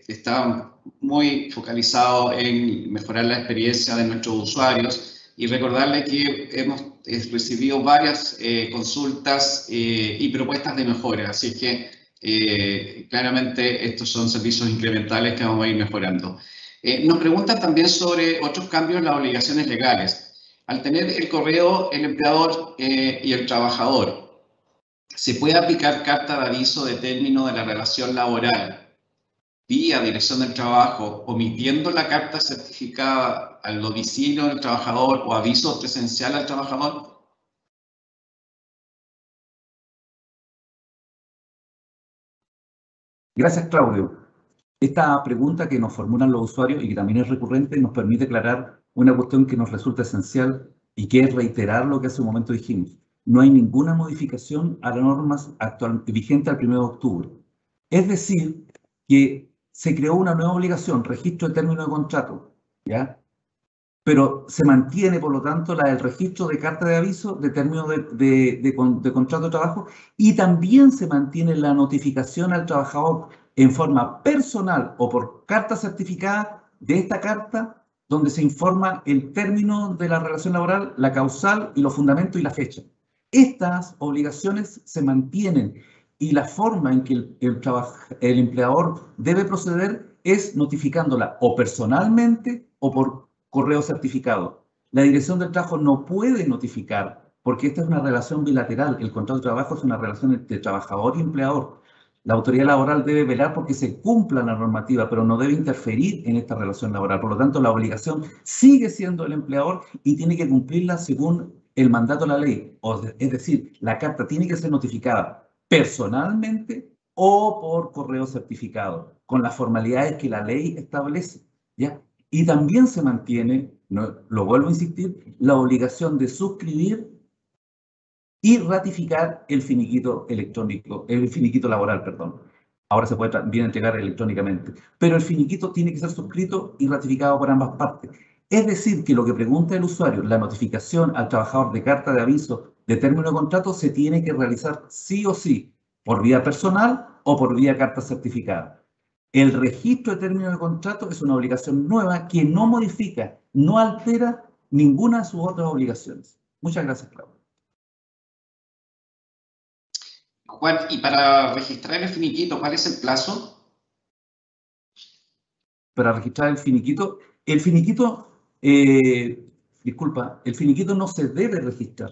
está muy focalizado en mejorar la experiencia de nuestros usuarios y recordarles que hemos recibido varias consultas y propuestas de mejora, así que claramente estos son servicios incrementales que vamos a ir mejorando. Nos preguntan también sobre otros cambios en las obligaciones legales. Al tener el correo, el empleador y el trabajador, ¿se puede aplicar carta de aviso de término de la relación laboral vía Dirección del Trabajo, omitiendo la carta certificada al domicilio del trabajador o aviso presencial al trabajador? Gracias, Claudio. Esta pregunta que nos formulan los usuarios y que también es recurrente nos permite aclarar una cuestión que nos resulta esencial y que es reiterar lo que hace un momento dijimos. No hay ninguna modificación a las normas vigentes al 1 de octubre. Es decir, que se creó una nueva obligación, registro de término de contrato, ¿ya? pero se mantiene, por lo tanto, el registro de carta de aviso de término de contrato de trabajo, y también se mantiene la notificación al trabajador en forma personal o por carta certificada de esta carta, donde se informa el término de la relación laboral, la causal y los fundamentos y la fecha. Estas obligaciones se mantienen, y la forma en que el empleador debe proceder es notificándola o personalmente o por correo certificado. La Dirección del Trabajo no puede notificar, porque esta es una relación bilateral. El contrato de trabajo es una relación entre trabajador y empleador. La autoridad laboral debe velar porque se cumpla la normativa, pero no debe interferir en esta relación laboral. Por lo tanto, la obligación sigue siendo el empleador y tiene que cumplirla según el mandato de la ley. Es decir, la carta tiene que ser notificada personalmente o por correo certificado, con las formalidades que la ley establece, ¿ya? Y también se mantiene, lo vuelvo a insistir, la obligación de suscribir y ratificar el finiquito electrónico, el finiquito laboral, perdón. Ahora se puede también entregar electrónicamente, pero el finiquito tiene que ser suscrito y ratificado por ambas partes. Es decir, que lo que pregunta el usuario, la notificación al trabajador de carta de aviso de término de contrato, se tiene que realizar sí o sí, por vía personal o por vía carta certificada. El registro de término de contrato es una obligación nueva que no modifica, no altera ninguna de sus otras obligaciones. Muchas gracias, Claudio. Juan, y para registrar el finiquito, ¿cuál es el plazo? Para registrar el finiquito no se debe registrar.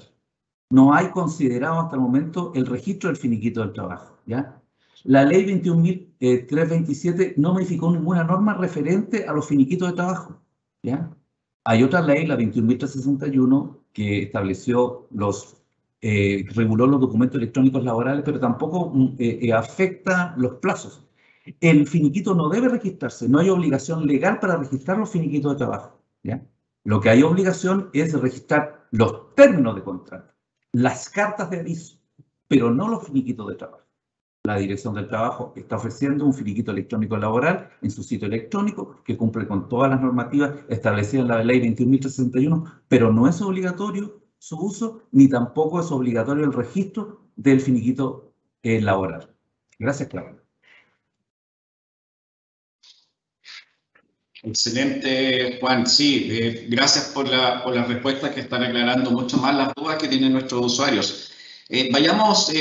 No hay considerado hasta el momento el registro del finiquito del trabajo, ¿ya? La ley 21.327 no modificó ninguna norma referente a los finiquitos de trabajo, ¿ya? Hay otra ley, la 21.361, que estableció reguló los documentos electrónicos laborales, pero tampoco afecta los plazos. El finiquito no debe registrarse, no hay obligación legal para registrar los finiquitos de trabajo, ¿ya? Lo que hay obligación es registrar los términos de contrato, las cartas de aviso, pero no los finiquitos de trabajo. La Dirección del Trabajo está ofreciendo un finiquito electrónico laboral en su sitio electrónico que cumple con todas las normativas establecidas en la ley 21.361, pero no es obligatorio su uso, ni tampoco es obligatorio el registro del finiquito laboral. Gracias, Claudia. Excelente, Juan. Sí, gracias por las respuestas que están aclarando mucho más las dudas que tienen nuestros usuarios. Vayamos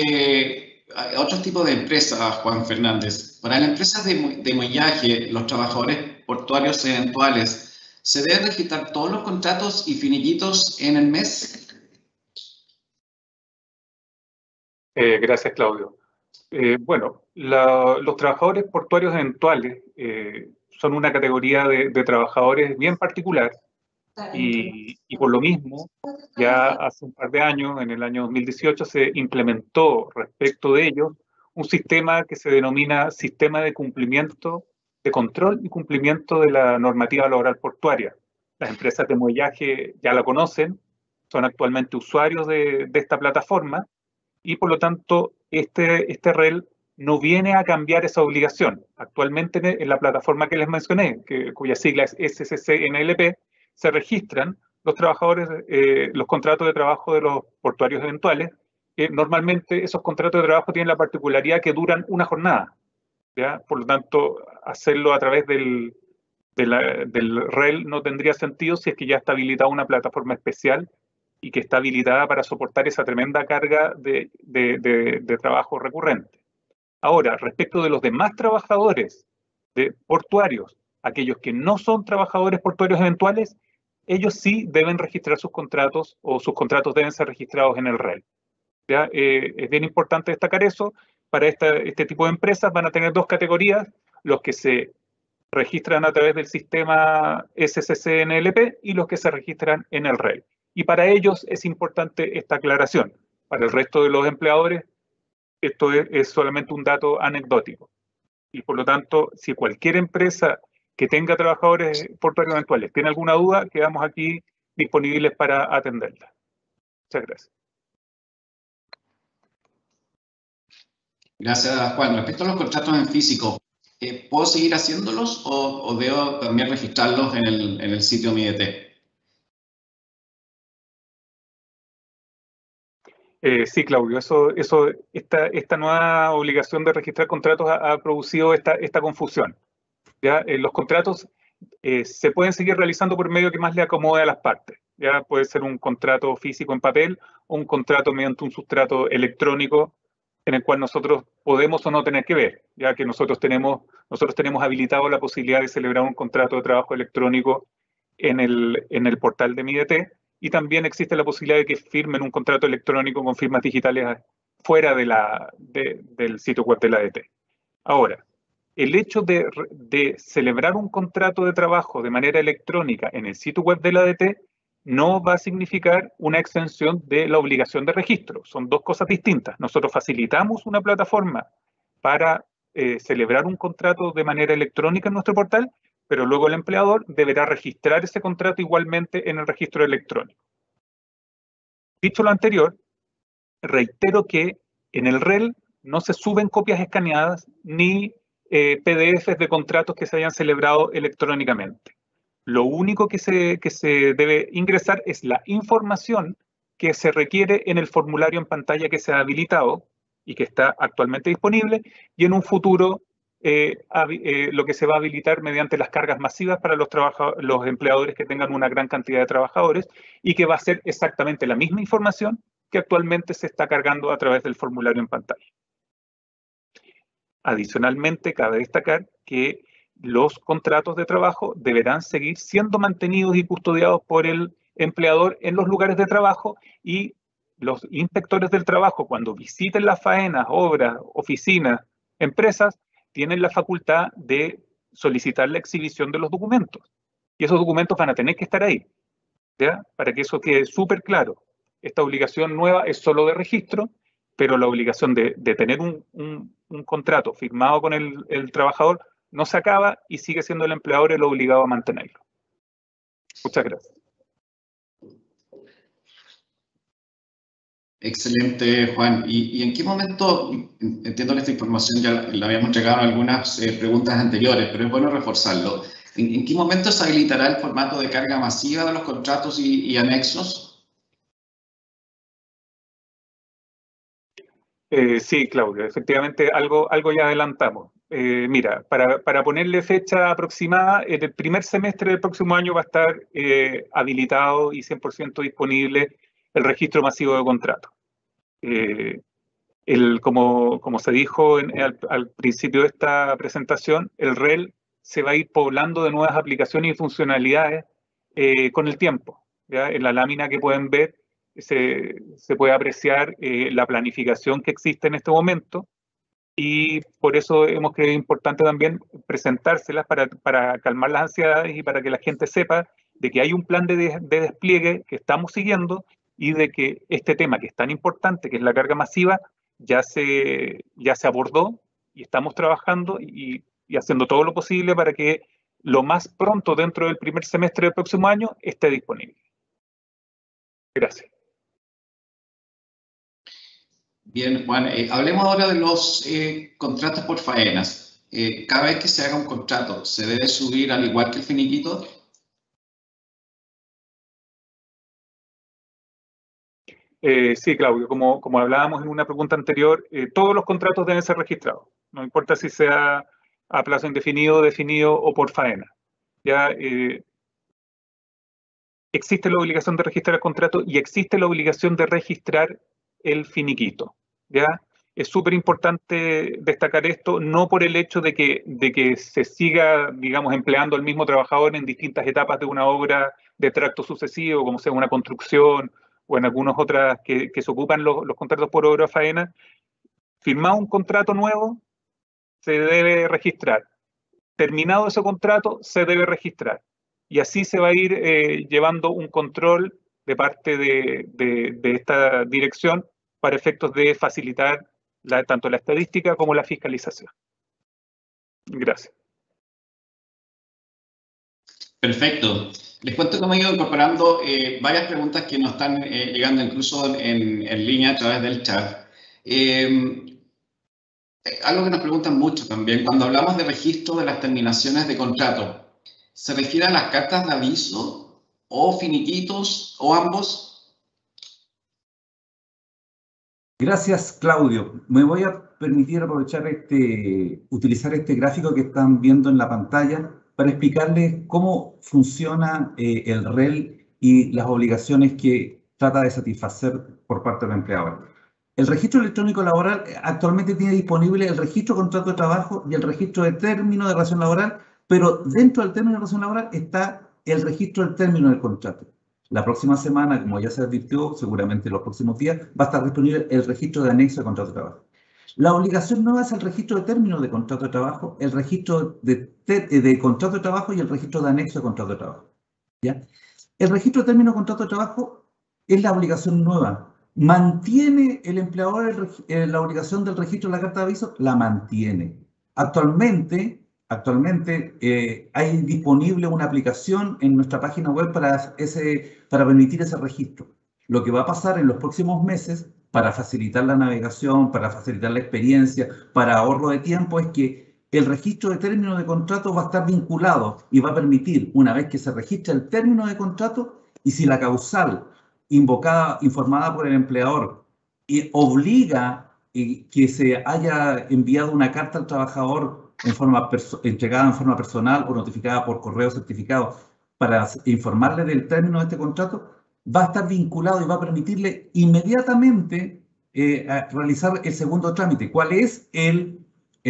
a otros tipos de empresas, Juan Fernández. Para las empresas de muellaje, los trabajadores portuarios eventuales, ¿se deben registrar todos los contratos y finiquitos en el mes? Gracias, Claudio. Bueno, los trabajadores portuarios eventuales son una categoría de trabajadores bien particular y por lo mismo, ya hace un par de años, en el año 2018, se implementó respecto de ellos un sistema que se denomina Sistema de Cumplimiento, de Control y Cumplimiento de la Normativa Laboral Portuaria. Las empresas de muellaje ya la conocen, son actualmente usuarios de esta plataforma y por lo tanto este REL no viene a cambiar esa obligación. Actualmente en la plataforma que les mencioné, cuya sigla es SCCNLP, se registran los trabajadores, los contratos de trabajo de los portuarios eventuales, que normalmente esos contratos de trabajo tienen la particularidad que duran una jornada, ¿ya? Por lo tanto, hacerlo a través del REL no tendría sentido si es que ya está habilitada una plataforma especial y que está habilitada para soportar esa tremenda carga de trabajo recurrente. Ahora, respecto de los demás trabajadores portuarios, aquellos que no son trabajadores portuarios eventuales, ellos sí deben registrar sus contratos o sus contratos deben ser registrados en el REL. ¿Ya? Es bien importante destacar eso. Para este tipo de empresas van a tener dos categorías, los que se registran a través del sistema SCCNLP y los que se registran en el REL. Y para ellos es importante esta aclaración. Para el resto de los empleadores, esto es solamente un dato anecdótico. Y por lo tanto, si cualquier empresa que tenga trabajadores portuarios eventuales tiene alguna duda, quedamos aquí disponibles para atenderla. Muchas gracias. Gracias, Juan. Respecto a los contratos en físico, ¿puedo seguir haciéndolos o debo también registrarlos en el sitio MIDT? Sí, Claudio, esta nueva obligación de registrar contratos ha producido esta confusión. ¿Ya? Los contratos se pueden seguir realizando por medio que más le acomode a las partes. Ya puede ser un contrato físico en papel o un contrato mediante un sustrato electrónico en el cual nosotros podemos o no tener que ver, ya que nosotros tenemos habilitado la posibilidad de celebrar un contrato de trabajo electrónico en el portal de MIDT, y también existe la posibilidad de que firmen un contrato electrónico con firmas digitales fuera del sitio web de la ADT. Ahora, el hecho de celebrar un contrato de trabajo de manera electrónica en el sitio web de la ADT no va a significar una extensión de la obligación de registro. Son dos cosas distintas. Nosotros facilitamos una plataforma para celebrar un contrato de manera electrónica en nuestro portal, pero luego el empleador deberá registrar ese contrato igualmente en el registro electrónico. Dicho lo anterior, reitero que en el REL no se suben copias escaneadas ni PDFs de contratos que se hayan celebrado electrónicamente. Lo único que se debe ingresar es la información que se requiere en el formulario en pantalla que se ha habilitado y que está actualmente disponible, y en un futuro lo que se va a habilitar mediante las cargas masivas para los empleadores que tengan una gran cantidad de trabajadores, y que va a ser exactamente la misma información que actualmente se está cargando a través del formulario en pantalla. Adicionalmente, cabe destacar que los contratos de trabajo deberán seguir siendo mantenidos y custodiados por el empleador en los lugares de trabajo, y los inspectores del trabajo, cuando visiten las faenas, obras, oficinas, empresas, tienen la facultad de solicitar la exhibición de los documentos. Y esos documentos van a tener que estar ahí, ¿ya? Para que eso quede súper claro. Esta obligación nueva es solo de registro, pero la obligación de tener un contrato firmado con el trabajador no se acaba, y sigue siendo el empleador el obligado a mantenerlo. Muchas gracias. Excelente, Juan. ¿Y en qué momento, entiendo que esta información ya la habíamos llegado a algunas preguntas anteriores, pero es bueno reforzarlo? ¿En qué momento se habilitará el formato de carga masiva de los contratos y anexos? Sí, Claudio, efectivamente algo ya adelantamos. Mira, para ponerle fecha aproximada, en el primer semestre del próximo año va a estar habilitado y 100% disponible el registro masivo de contratos. Como se dijo al principio de esta presentación, el REL se va a ir poblando de nuevas aplicaciones y funcionalidades con el tiempo, ¿ya? En la lámina que pueden ver se puede apreciar la planificación que existe en este momento, y por eso hemos creído importante también presentárselas para calmar las ansiedades y para que la gente sepa de que hay un plan de despliegue que estamos siguiendo, y de que este tema que es tan importante, que es la carga masiva, ya se abordó, y estamos trabajando y haciendo todo lo posible para que lo más pronto, dentro del primer semestre del próximo año, esté disponible. Gracias. Bien, Juan, hablemos ahora de los contratos por faenas. Cada vez que se haga un contrato, ¿se debe subir al igual que el finiquito? Sí, Claudio, como hablábamos en una pregunta anterior, todos los contratos deben ser registrados, no importa si sea a plazo indefinido, definido o por faena. Ya existe la obligación de registrar el contrato y existe la obligación de registrar el finiquito. ¿Ya? Es súper importante destacar esto, no por el hecho de que se siga, digamos, empleando al mismo trabajador en distintas etapas de una obra de tracto sucesivo, como sea una construcción o en algunas otras que se ocupan los contratos por obra o faena. Firmado un contrato nuevo, se debe registrar. Terminado ese contrato, se debe registrar. Y así se va a ir llevando un control de parte de esta dirección para efectos de facilitar tanto la estadística como la fiscalización. Gracias. Perfecto. Les cuento que hemos ido incorporando varias preguntas que nos están llegando incluso en línea a través del chat. Algo que nos preguntan mucho también, cuando hablamos de registro de las terminaciones de contrato, ¿se refiere a las cartas de aviso o finiquitos o ambos? Gracias, Claudio. Me voy a permitir aprovechar utilizar este gráfico que están viendo en la pantalla para explicarles cómo funciona el REL y las obligaciones que trata de satisfacer por parte del empleador. El registro electrónico laboral actualmente tiene disponible el registro de contrato de trabajo y el registro de término de relación laboral, pero dentro del término de relación laboral está el registro del término del contrato. La próxima semana, como ya se advirtió, seguramente en los próximos días, va a estar disponible el registro de anexo de contrato de trabajo. La obligación nueva es el registro de término de contrato de trabajo, el registro de contrato de trabajo y el registro de anexo de contrato de trabajo. ¿Ya? El registro de término de contrato de trabajo es la obligación nueva. ¿Mantiene el empleador la obligación del registro de la carta de aviso? La mantiene. Actualmente hay disponible una aplicación en nuestra página web para permitir ese registro. Lo que va a pasar en los próximos meses, para facilitar la navegación, para facilitar la experiencia, para ahorro de tiempo, es que el registro de término de contrato va a estar vinculado y va a permitir, una vez que se registra el término de contrato, y si la causal informada por el empleador obliga que se haya enviado una carta al trabajador entregada en forma personal o notificada por correo certificado para informarle del término de este contrato, va a estar vinculado y va a permitirle inmediatamente realizar el segundo trámite. ¿Cuál es? El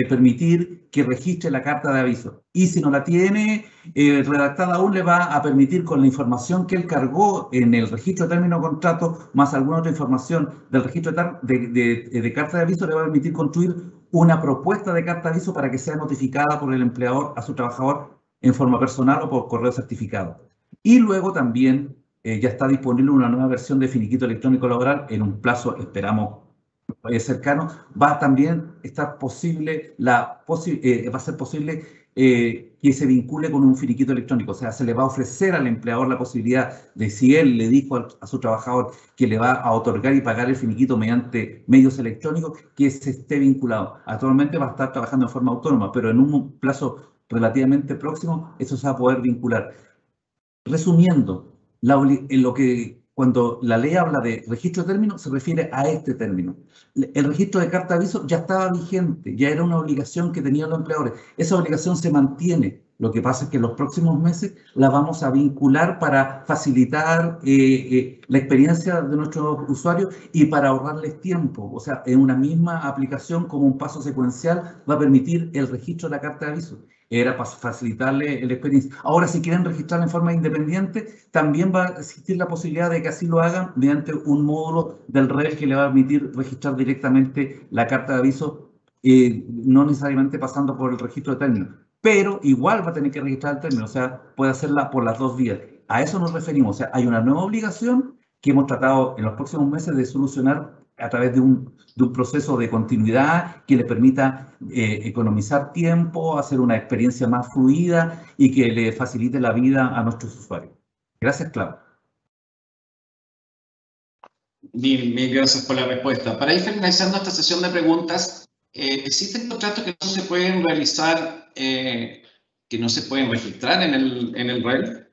permitir que registre la carta de aviso. Y si no la tiene redactada aún, le va a permitir, con la información que él cargó en el registro de término de contrato, más alguna otra información del registro de carta de aviso, le va a permitir construir una propuesta de carta de aviso para que sea notificada por el empleador a su trabajador en forma personal o por correo certificado. Y luego también ya está disponible una nueva versión de finiquito electrónico laboral en un plazo, esperamos, cercano. Va a también estar posible, va a ser posible que se vincule con un finiquito electrónico. O sea, se le va a ofrecer al empleador la posibilidad de, si él le dijo a su trabajador que le va a otorgar y pagar el finiquito mediante medios electrónicos, que se esté vinculado. Actualmente va a estar trabajando en forma autónoma, pero en un plazo relativamente próximo eso se va a poder vincular. Resumiendo, cuando la ley habla de registro de término, se refiere a este término. El registro de carta de aviso ya estaba vigente, ya era una obligación que tenían los empleadores. Esa obligación se mantiene. Lo que pasa es que en los próximos meses la vamos a vincular para facilitar la experiencia de nuestros usuarios y para ahorrarles tiempo. O sea, en una misma aplicación, como un paso secuencial, va a permitir el registro de la carta de aviso. Era para facilitarle la experiencia. Ahora, si quieren registrarla en forma independiente, también va a existir la posibilidad de que así lo hagan mediante un módulo del REL que le va a permitir registrar directamente la carta de aviso, no necesariamente pasando por el registro de términos, pero igual va a tener que registrar el término, o sea, puede hacerla por las dos vías. A eso nos referimos, o sea, hay una nueva obligación que hemos tratado en los próximos meses de solucionar a través de un proceso de continuidad que le permita economizar tiempo, hacer una experiencia más fluida y que le facilite la vida a nuestros usuarios. Gracias, Claudio. Mil gracias por la respuesta. Para ir finalizando esta sesión de preguntas, ¿existen contratos que no se pueden realizar, que no se pueden registrar en el REL?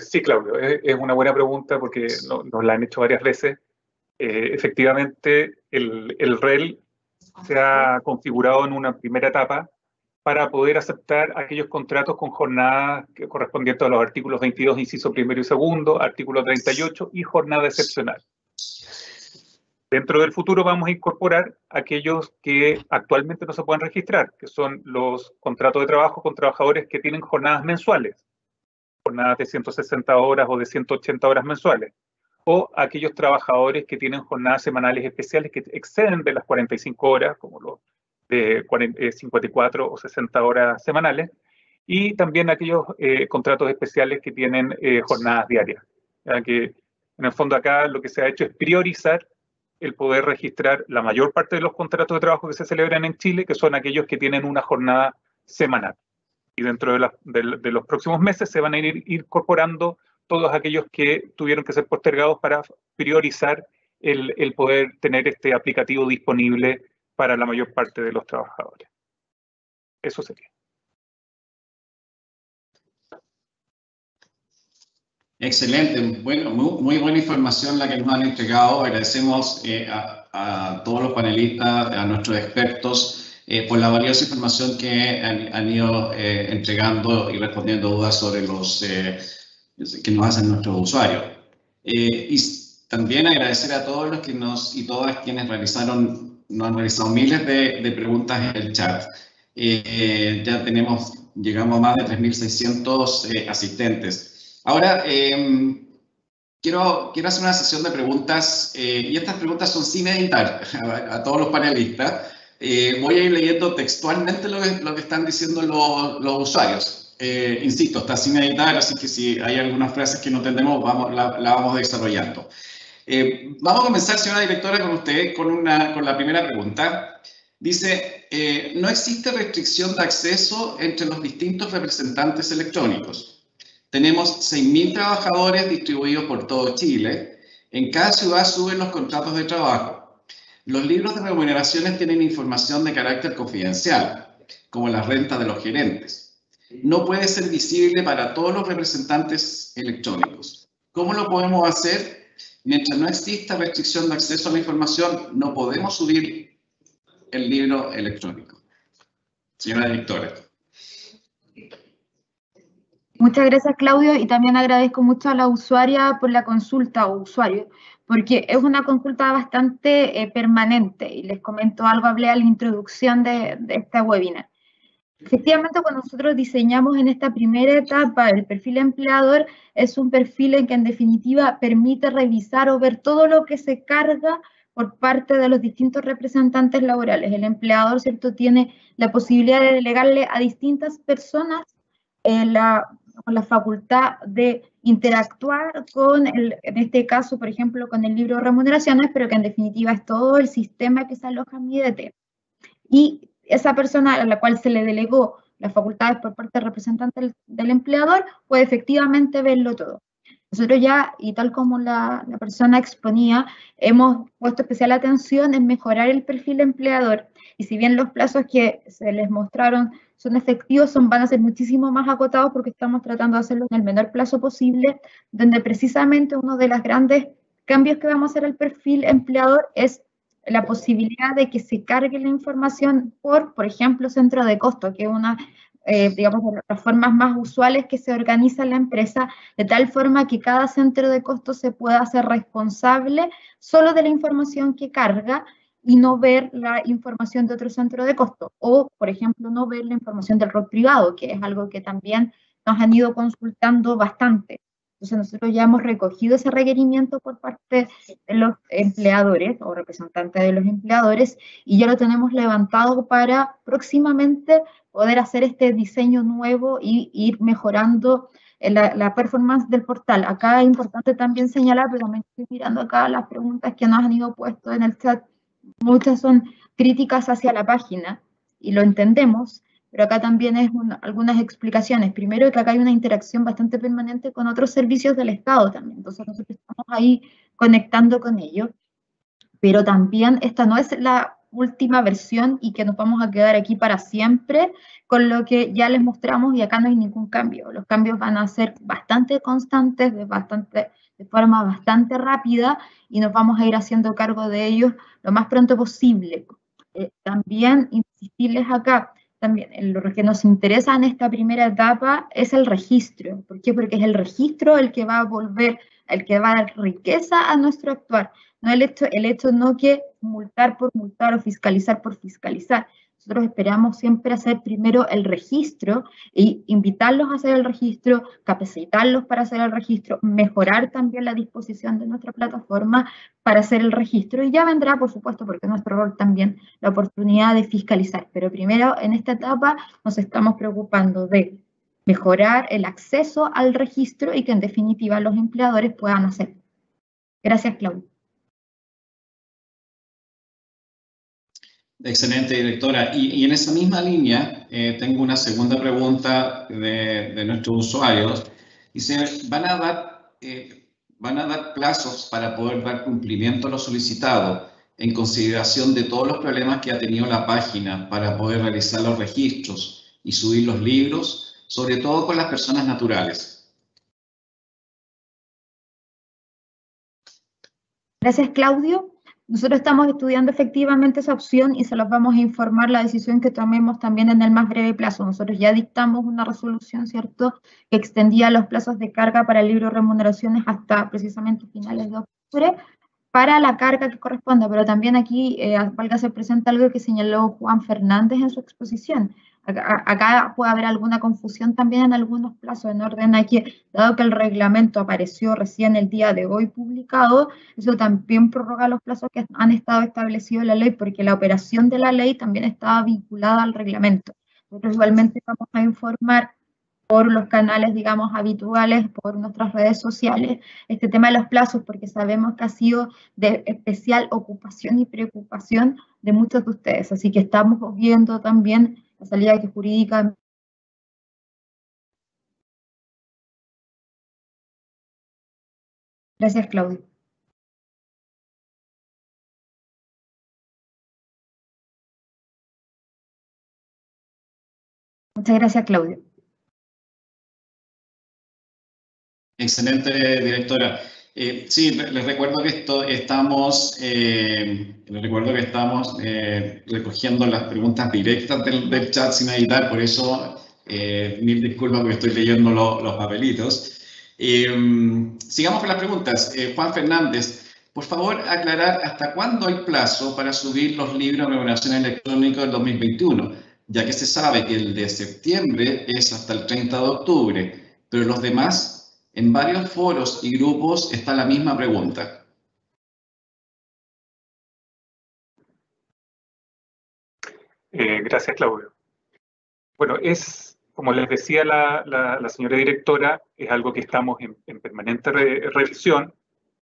Sí, Claudio, es una buena pregunta porque nos la han hecho varias veces. Efectivamente, el REL se ha configurado en una primera etapa para poder aceptar aquellos contratos con jornadas correspondientes a los artículos 22, inciso primero y segundo, artículo 38 y jornada excepcional. Dentro del futuro vamos a incorporar aquellos que actualmente no se pueden registrar, que son los contratos de trabajo con trabajadores que tienen jornadas mensuales, jornadas de 160 horas o de 180 horas mensuales, o aquellos trabajadores que tienen jornadas semanales especiales que exceden de las 45 horas, como los de 54 o 60 horas semanales, y también aquellos contratos especiales que tienen jornadas diarias. Ya que en el fondo acá lo que se ha hecho es priorizar el poder registrar la mayor parte de los contratos de trabajo que se celebran en Chile, que son aquellos que tienen una jornada semanal. Y dentro de los próximos meses se van a ir incorporando todos aquellos que tuvieron que ser postergados para priorizar el poder tener este aplicativo disponible para la mayor parte de los trabajadores. Eso sería. Excelente, bueno, muy buena información la que nos han entregado. Agradecemos a todos los panelistas, a nuestros expertos, por la valiosa información que han ido entregando y respondiendo dudas sobre los que nos hacen nuestros usuarios. Y también agradecer a todos los que y todas quienes nos han realizado miles de preguntas en el chat. Ya llegamos a más de 3.600 asistentes. Ahora, quiero hacer una sesión de preguntas, y estas preguntas son sin editar a todos los panelistas. Voy a ir leyendo textualmente lo que están diciendo los usuarios. Insisto, está sin editar, así que si hay algunas frases que no entendemos, la vamos desarrollando. Vamos a comenzar, señora directora, con usted, con la primera pregunta. Dice, no existe restricción de acceso entre los distintos representantes electrónicos. Tenemos 6.000 trabajadores distribuidos por todo Chile. En cada ciudad suben los contratos de trabajo. Los libros de remuneraciones tienen información de carácter confidencial, como las rentas de los gerentes. No puede ser visible para todos los representantes electrónicos. ¿Cómo lo podemos hacer? Mientras no exista restricción de acceso a la información, no podemos subir el libro electrónico. Señora directora. Muchas gracias, Claudio, y también agradezco mucho a la usuaria por la consulta o usuario, porque es una consulta bastante permanente, y les comento algo, hablé a la introducción de este webinar. Efectivamente, cuando nosotros diseñamos en esta primera etapa el perfil empleador, es un perfil en que en definitiva permite revisar o ver todo lo que se carga por parte de los distintos representantes laborales. El empleador, ¿cierto?, tiene la posibilidad de delegarle a distintas personas con la facultad de interactuar con, en este caso, por ejemplo, con el libro de remuneraciones, pero que en definitiva es todo el sistema que se aloja en mi IDT. Y esa persona a la cual se le delegó las facultades por parte del representante del empleador puede efectivamente verlo todo. Nosotros ya, y tal como la persona exponía, hemos puesto especial atención en mejorar el perfil empleador, y si bien los plazos que se les mostraron son efectivos, van a ser muchísimo más acotados porque estamos tratando de hacerlo en el menor plazo posible, donde precisamente uno de los grandes cambios que vamos a hacer al perfil empleador es la posibilidad de que se cargue la información por ejemplo, centro de costo, que es una, digamos, de las formas más usuales que se organiza la empresa, de tal forma que cada centro de costo se pueda hacer responsable solo de la información que carga y no ver la información de otro centro de costo. O, por ejemplo, no ver la información del rol privado, que es algo que también nos han ido consultando bastante. Entonces, nosotros ya hemos recogido ese requerimiento por parte de los empleadores o representantes de los empleadores, y ya lo tenemos levantado para próximamente poder hacer este diseño nuevo y ir mejorando la performance del portal. Acá es importante también señalar, pero también estoy mirando acá las preguntas que nos han ido puestas en el chat. Muchas son críticas hacia la página, y lo entendemos, pero acá también es algunas explicaciones. Primero, que acá hay una interacción bastante permanente con otros servicios del Estado también, entonces nosotros estamos ahí conectando con ellos, pero también esta no es la última versión y que nos vamos a quedar aquí para siempre con lo que ya les mostramos, y acá no hay ningún cambio. Los cambios van a ser bastante constantes, de forma bastante rápida, y nos vamos a ir haciendo cargo de ellos lo más pronto posible. También insistirles acá, también lo que nos interesa en esta primera etapa es el registro. ¿Por qué? Porque es el registro el que va a volver, el que va a dar riqueza a nuestro actuar. No el hecho no que multar por multar o fiscalizar por fiscalizar. Nosotros esperamos siempre hacer primero el registro e invitarlos a hacer el registro, capacitarlos para hacer el registro, mejorar también la disposición de nuestra plataforma para hacer el registro, y ya vendrá, por supuesto, porque es nuestro rol también, la oportunidad de fiscalizar. Pero primero, en esta etapa, nos estamos preocupando de mejorar el acceso al registro y que en definitiva los empleadores puedan hacerlo. Gracias, Claudia. Excelente, directora. Y en esa misma línea, tengo una segunda pregunta de nuestros usuarios. Dice, ¿van a dar plazos para poder dar cumplimiento a lo solicitado en consideración de todos los problemas que ha tenido la página para poder realizar los registros y subir los libros, sobre todo con las personas naturales? Gracias, Claudio. Nosotros estamos estudiando efectivamente esa opción y se los vamos a informar la decisión que tomemos también en el más breve plazo. Nosotros ya dictamos una resolución, ¿cierto?, que extendía los plazos de carga para el libro de remuneraciones hasta precisamente finales de octubre para la carga que corresponda, pero también aquí, valga se presenta algo que señaló Juan Fernández en su exposición. Acá puede haber alguna confusión también en algunos plazos, en orden a que, dado que el reglamento apareció recién el día de hoy publicado, eso también prorroga los plazos que han estado establecidos en la ley, porque la operación de la ley también estaba vinculada al reglamento. Nosotros igualmente vamos a informar por los canales, digamos, habituales, por nuestras redes sociales, este tema de los plazos, porque sabemos que ha sido de especial ocupación y preocupación de muchos de ustedes. Así que estamos viendo también la salida que jurídica. Gracias, Claudio. Muchas gracias, Claudio. Excelente, directora. Sí, les recuerdo que estamos recogiendo las preguntas directas del chat sin editar, por eso mil disculpas porque estoy leyendo los papelitos. Sigamos con las preguntas. Juan Fernández, por favor, aclarar hasta cuándo hay plazo para subir los libros de remuneración electrónica del 2021, ya que se sabe que el de septiembre es hasta el 30 de octubre, pero los demás... En varios foros y grupos está la misma pregunta. Gracias, Claudio. Bueno, como les decía la señora directora, es algo que estamos en permanente revisión.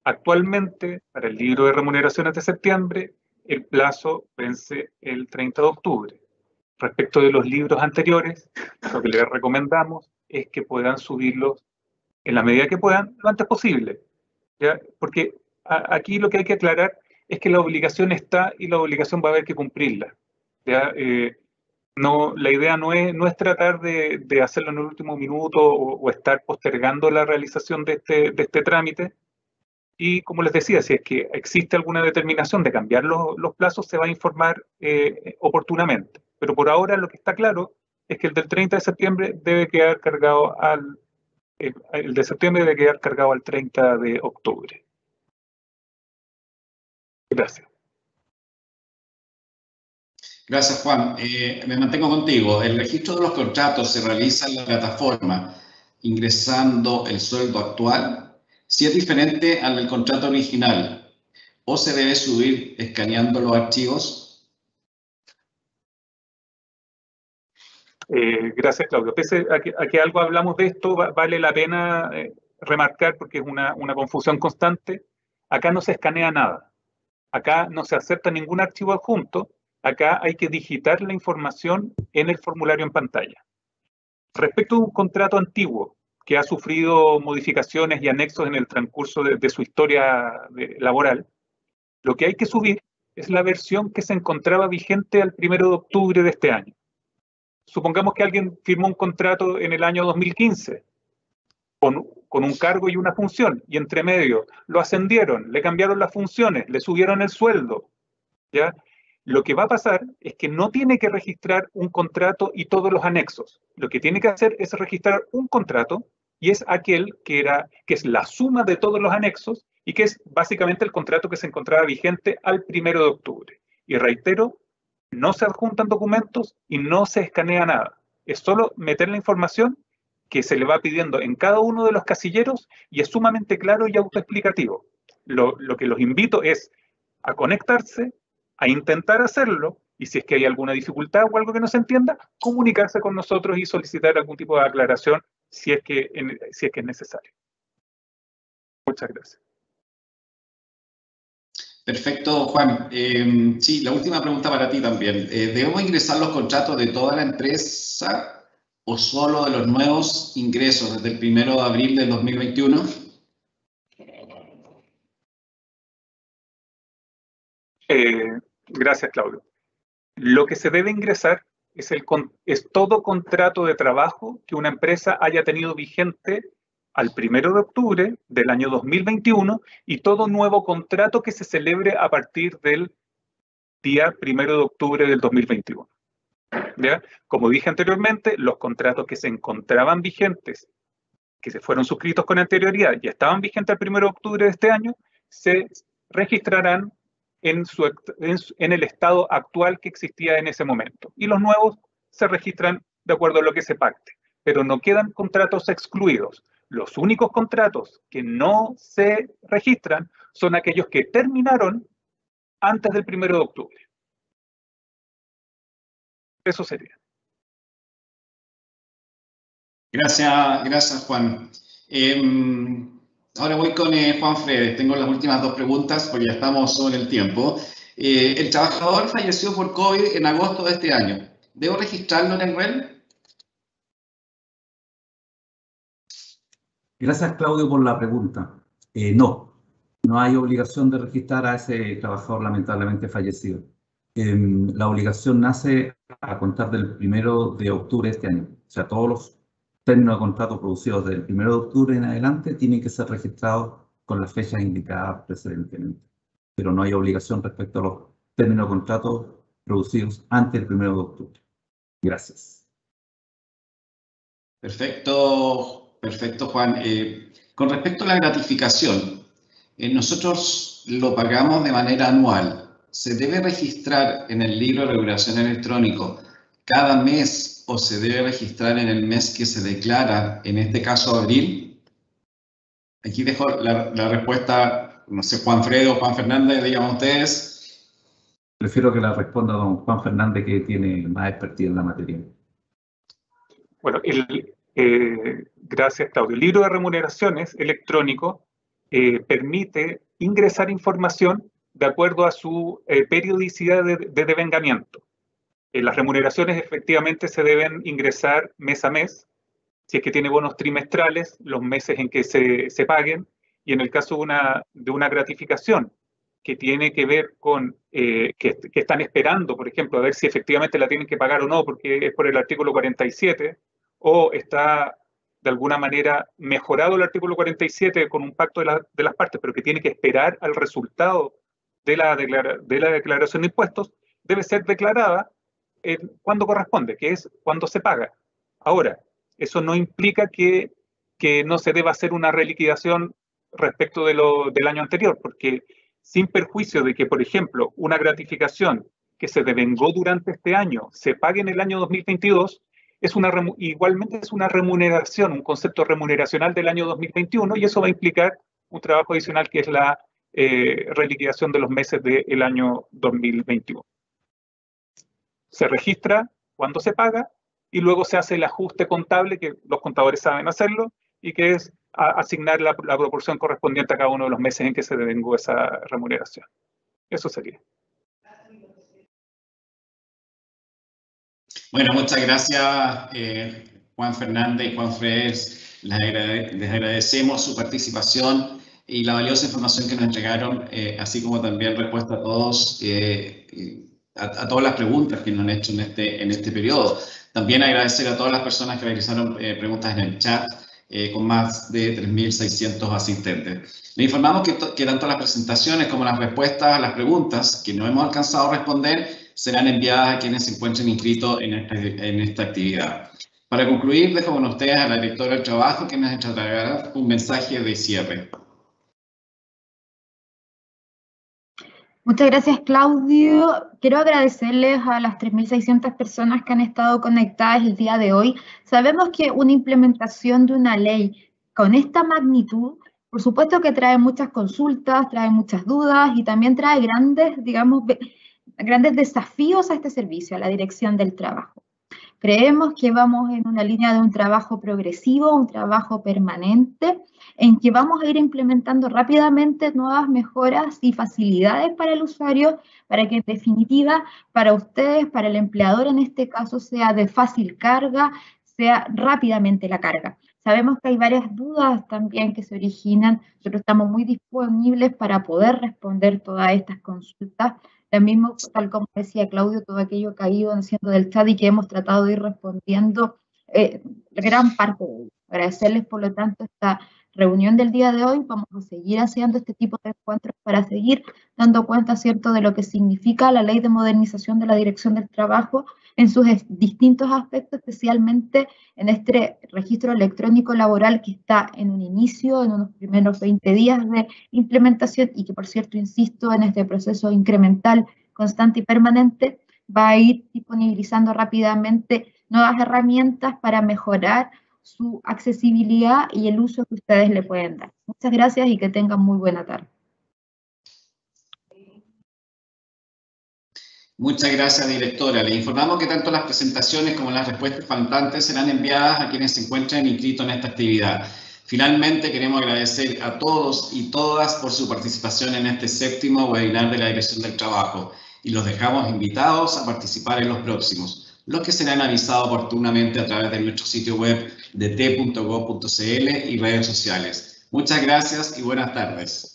Actualmente, para el libro de remuneraciones de septiembre, el plazo vence el 30 de octubre. Respecto de los libros anteriores, lo que les recomendamos es que puedan subirlos en la medida que puedan, lo antes posible, ¿ya? Porque aquí lo que hay que aclarar es que la obligación está y la obligación va a haber que cumplirla, ¿ya? La idea no es tratar de hacerlo en el último minuto o estar postergando la realización de este trámite. Y como les decía, si es que existe alguna determinación de cambiar los plazos, se va a informar oportunamente. Pero por ahora lo que está claro es que el del 30 de septiembre debe quedar cargado el de septiembre debe quedar cargado al 30 de octubre. Gracias. Gracias, Juan. Me mantengo contigo. El registro de los contratos se realiza en la plataforma ingresando el sueldo actual. Si es diferente al del contrato original, ¿o se debe subir escaneando los archivos? Gracias, Claudio. Pese a que algo hablamos de esto, vale la pena remarcar, porque es una confusión constante. Acá no se escanea nada. Acá no se acepta ningún archivo adjunto. Acá hay que digitar la información en el formulario en pantalla. Respecto a un contrato antiguo que ha sufrido modificaciones y anexos en el transcurso de su historia laboral, lo que hay que subir es la versión que se encontraba vigente al 1 de octubre de este año. Supongamos que alguien firmó un contrato en el año 2015 con un cargo y una función, y entre medio lo ascendieron, le cambiaron las funciones, le subieron el sueldo, ¿ya? Lo que va a pasar es que no tiene que registrar un contrato y todos los anexos. Lo que tiene que hacer es registrar un contrato, y es aquel que es la suma de todos los anexos y que es básicamente el contrato que se encontraba vigente al 1 de octubre. Y reitero, no se adjuntan documentos y no se escanea nada. Es solo meter la información que se le va pidiendo en cada uno de los casilleros y es sumamente claro y autoexplicativo. Lo que los invito es a conectarse, a intentar hacerlo, y si es que hay alguna dificultad o algo que no se entienda, comunicarse con nosotros y solicitar algún tipo de aclaración si es que es necesario. Muchas gracias. Perfecto, Juan. Sí, la última pregunta para ti también. ¿Debemos ingresar los contratos de toda la empresa o solo de los nuevos ingresos desde el 1 de abril del 2021? Gracias, Claudio. Lo que se debe ingresar es todo contrato de trabajo que una empresa haya tenido vigente al 1 de octubre del año 2021 y todo nuevo contrato que se celebre a partir del día 1 de octubre del 2021. ¿Ya? Como dije anteriormente, los contratos que se encontraban vigentes, que se fueron suscritos con anterioridad y estaban vigentes el 1 de octubre de este año, se registrarán en el estado actual que existía en ese momento. Y los nuevos se registran de acuerdo a lo que se pacte. Pero no quedan contratos excluidos. Los únicos contratos que no se registran son aquellos que terminaron antes del 1 de octubre. Eso sería. Gracias Juan. Ahora voy con Juan Fredes. Tengo las últimas dos preguntas porque ya estamos sobre el tiempo. El trabajador falleció por COVID en agosto de este año. ¿Debo registrarlo en el REL? Gracias, Claudio, por la pregunta. No hay obligación de registrar a ese trabajador lamentablemente fallecido. La obligación nace a contar del 1 de octubre de este año. O sea, todos los términos de contrato producidos del 1 de octubre en adelante tienen que ser registrados con las fechas indicadas precedentemente. Pero no hay obligación respecto a los términos de contrato producidos antes del 1 de octubre. Gracias. Perfecto, Juan. Con respecto a la gratificación, nosotros lo pagamos de manera anual. ¿Se debe registrar en el libro de regulación electrónico cada mes o se debe registrar en el mes que se declara, en este caso abril? Aquí dejo la respuesta, no sé, Juan Fredo o Juan Fernández, digan ustedes. Prefiero que la responda don Juan Fernández, que tiene más expertise en la materia. Bueno, gracias, Claudio. El libro de remuneraciones electrónico permite ingresar información de acuerdo a su periodicidad de devengamiento. Las remuneraciones efectivamente se deben ingresar mes a mes, si es que tiene bonos trimestrales, los meses en que se paguen, y en el caso de una gratificación que tiene que ver con que están esperando, por ejemplo, a ver si efectivamente la tienen que pagar o no, porque es por el artículo 47, o está de alguna manera mejorado el artículo 47 con un pacto de las partes, pero que tiene que esperar al resultado de la declaración de impuestos, debe ser declarada cuando corresponde, que es cuando se paga. Ahora, eso no implica que no se deba hacer una reliquidación respecto del año anterior, porque sin perjuicio de que, por ejemplo, una gratificación que se devengó durante este año se pague en el año 2022, igualmente es una remuneración, un concepto remuneracional del año 2021, y eso va a implicar un trabajo adicional que es la reliquidación de los meses del año 2021. Se registra cuando se paga y luego se hace el ajuste contable, que los contadores saben hacerlo, y que es asignar la proporción correspondiente a cada uno de los meses en que se devengó esa remuneración. Eso sería. Bueno, muchas gracias, Juan Fernández y Juan Fredes. Les agradecemos su participación y la valiosa información que nos entregaron, así como también respuesta a todas las preguntas que nos han hecho en este periodo. También agradecer a todas las personas que realizaron preguntas en el chat, con más de 3.600 asistentes. Le informamos que tanto las presentaciones como las respuestas a las preguntas que no hemos alcanzado a responder serán enviadas a quienes se encuentren inscritos en esta actividad. Para concluir, dejo con ustedes a la directora del trabajo, que nos entregará un mensaje de cierre. Muchas gracias, Claudio. Quiero agradecerles a las 3.600 personas que han estado conectadas el día de hoy. Sabemos que una implementación de una ley con esta magnitud, por supuesto que trae muchas consultas, trae muchas dudas y también trae grandes desafíos a este servicio, a la dirección del trabajo. Creemos que vamos en una línea de un trabajo progresivo, un trabajo permanente, en que vamos a ir implementando rápidamente nuevas mejoras y facilidades para el usuario, para que en definitiva para ustedes, para el empleador en este caso, sea de fácil carga, sea rápidamente la carga. Sabemos que hay varias dudas también que se originan, nosotros estamos muy disponibles para poder responder todas estas consultas. Lo mismo, tal como decía Claudio, todo aquello que ha ido haciendo del chat y que hemos tratado de ir respondiendo gran parte de ello. Agradecerles, por lo tanto, esta reunión del día de hoy. Vamos a seguir haciendo este tipo de encuentros para seguir dando cuenta, ¿cierto?, de lo que significa la Ley de Modernización de la Dirección del Trabajo en sus distintos aspectos, especialmente en este registro electrónico laboral que está en un inicio, en unos primeros 20 días de implementación y que, por cierto, insisto, en este proceso incremental, constante y permanente, va a ir disponibilizando rápidamente nuevas herramientas para mejorar su accesibilidad y el uso que ustedes le pueden dar. Muchas gracias y que tengan muy buena tarde. Muchas gracias, directora. Le informamos que tanto las presentaciones como las respuestas faltantes serán enviadas a quienes se encuentren inscritos en esta actividad. Finalmente, queremos agradecer a todos y todas por su participación en este 7º webinar de la Dirección del Trabajo y los dejamos invitados a participar en los próximos, los que serán avisados oportunamente a través de nuestro sitio web de t.gov.cl y redes sociales. Muchas gracias y buenas tardes.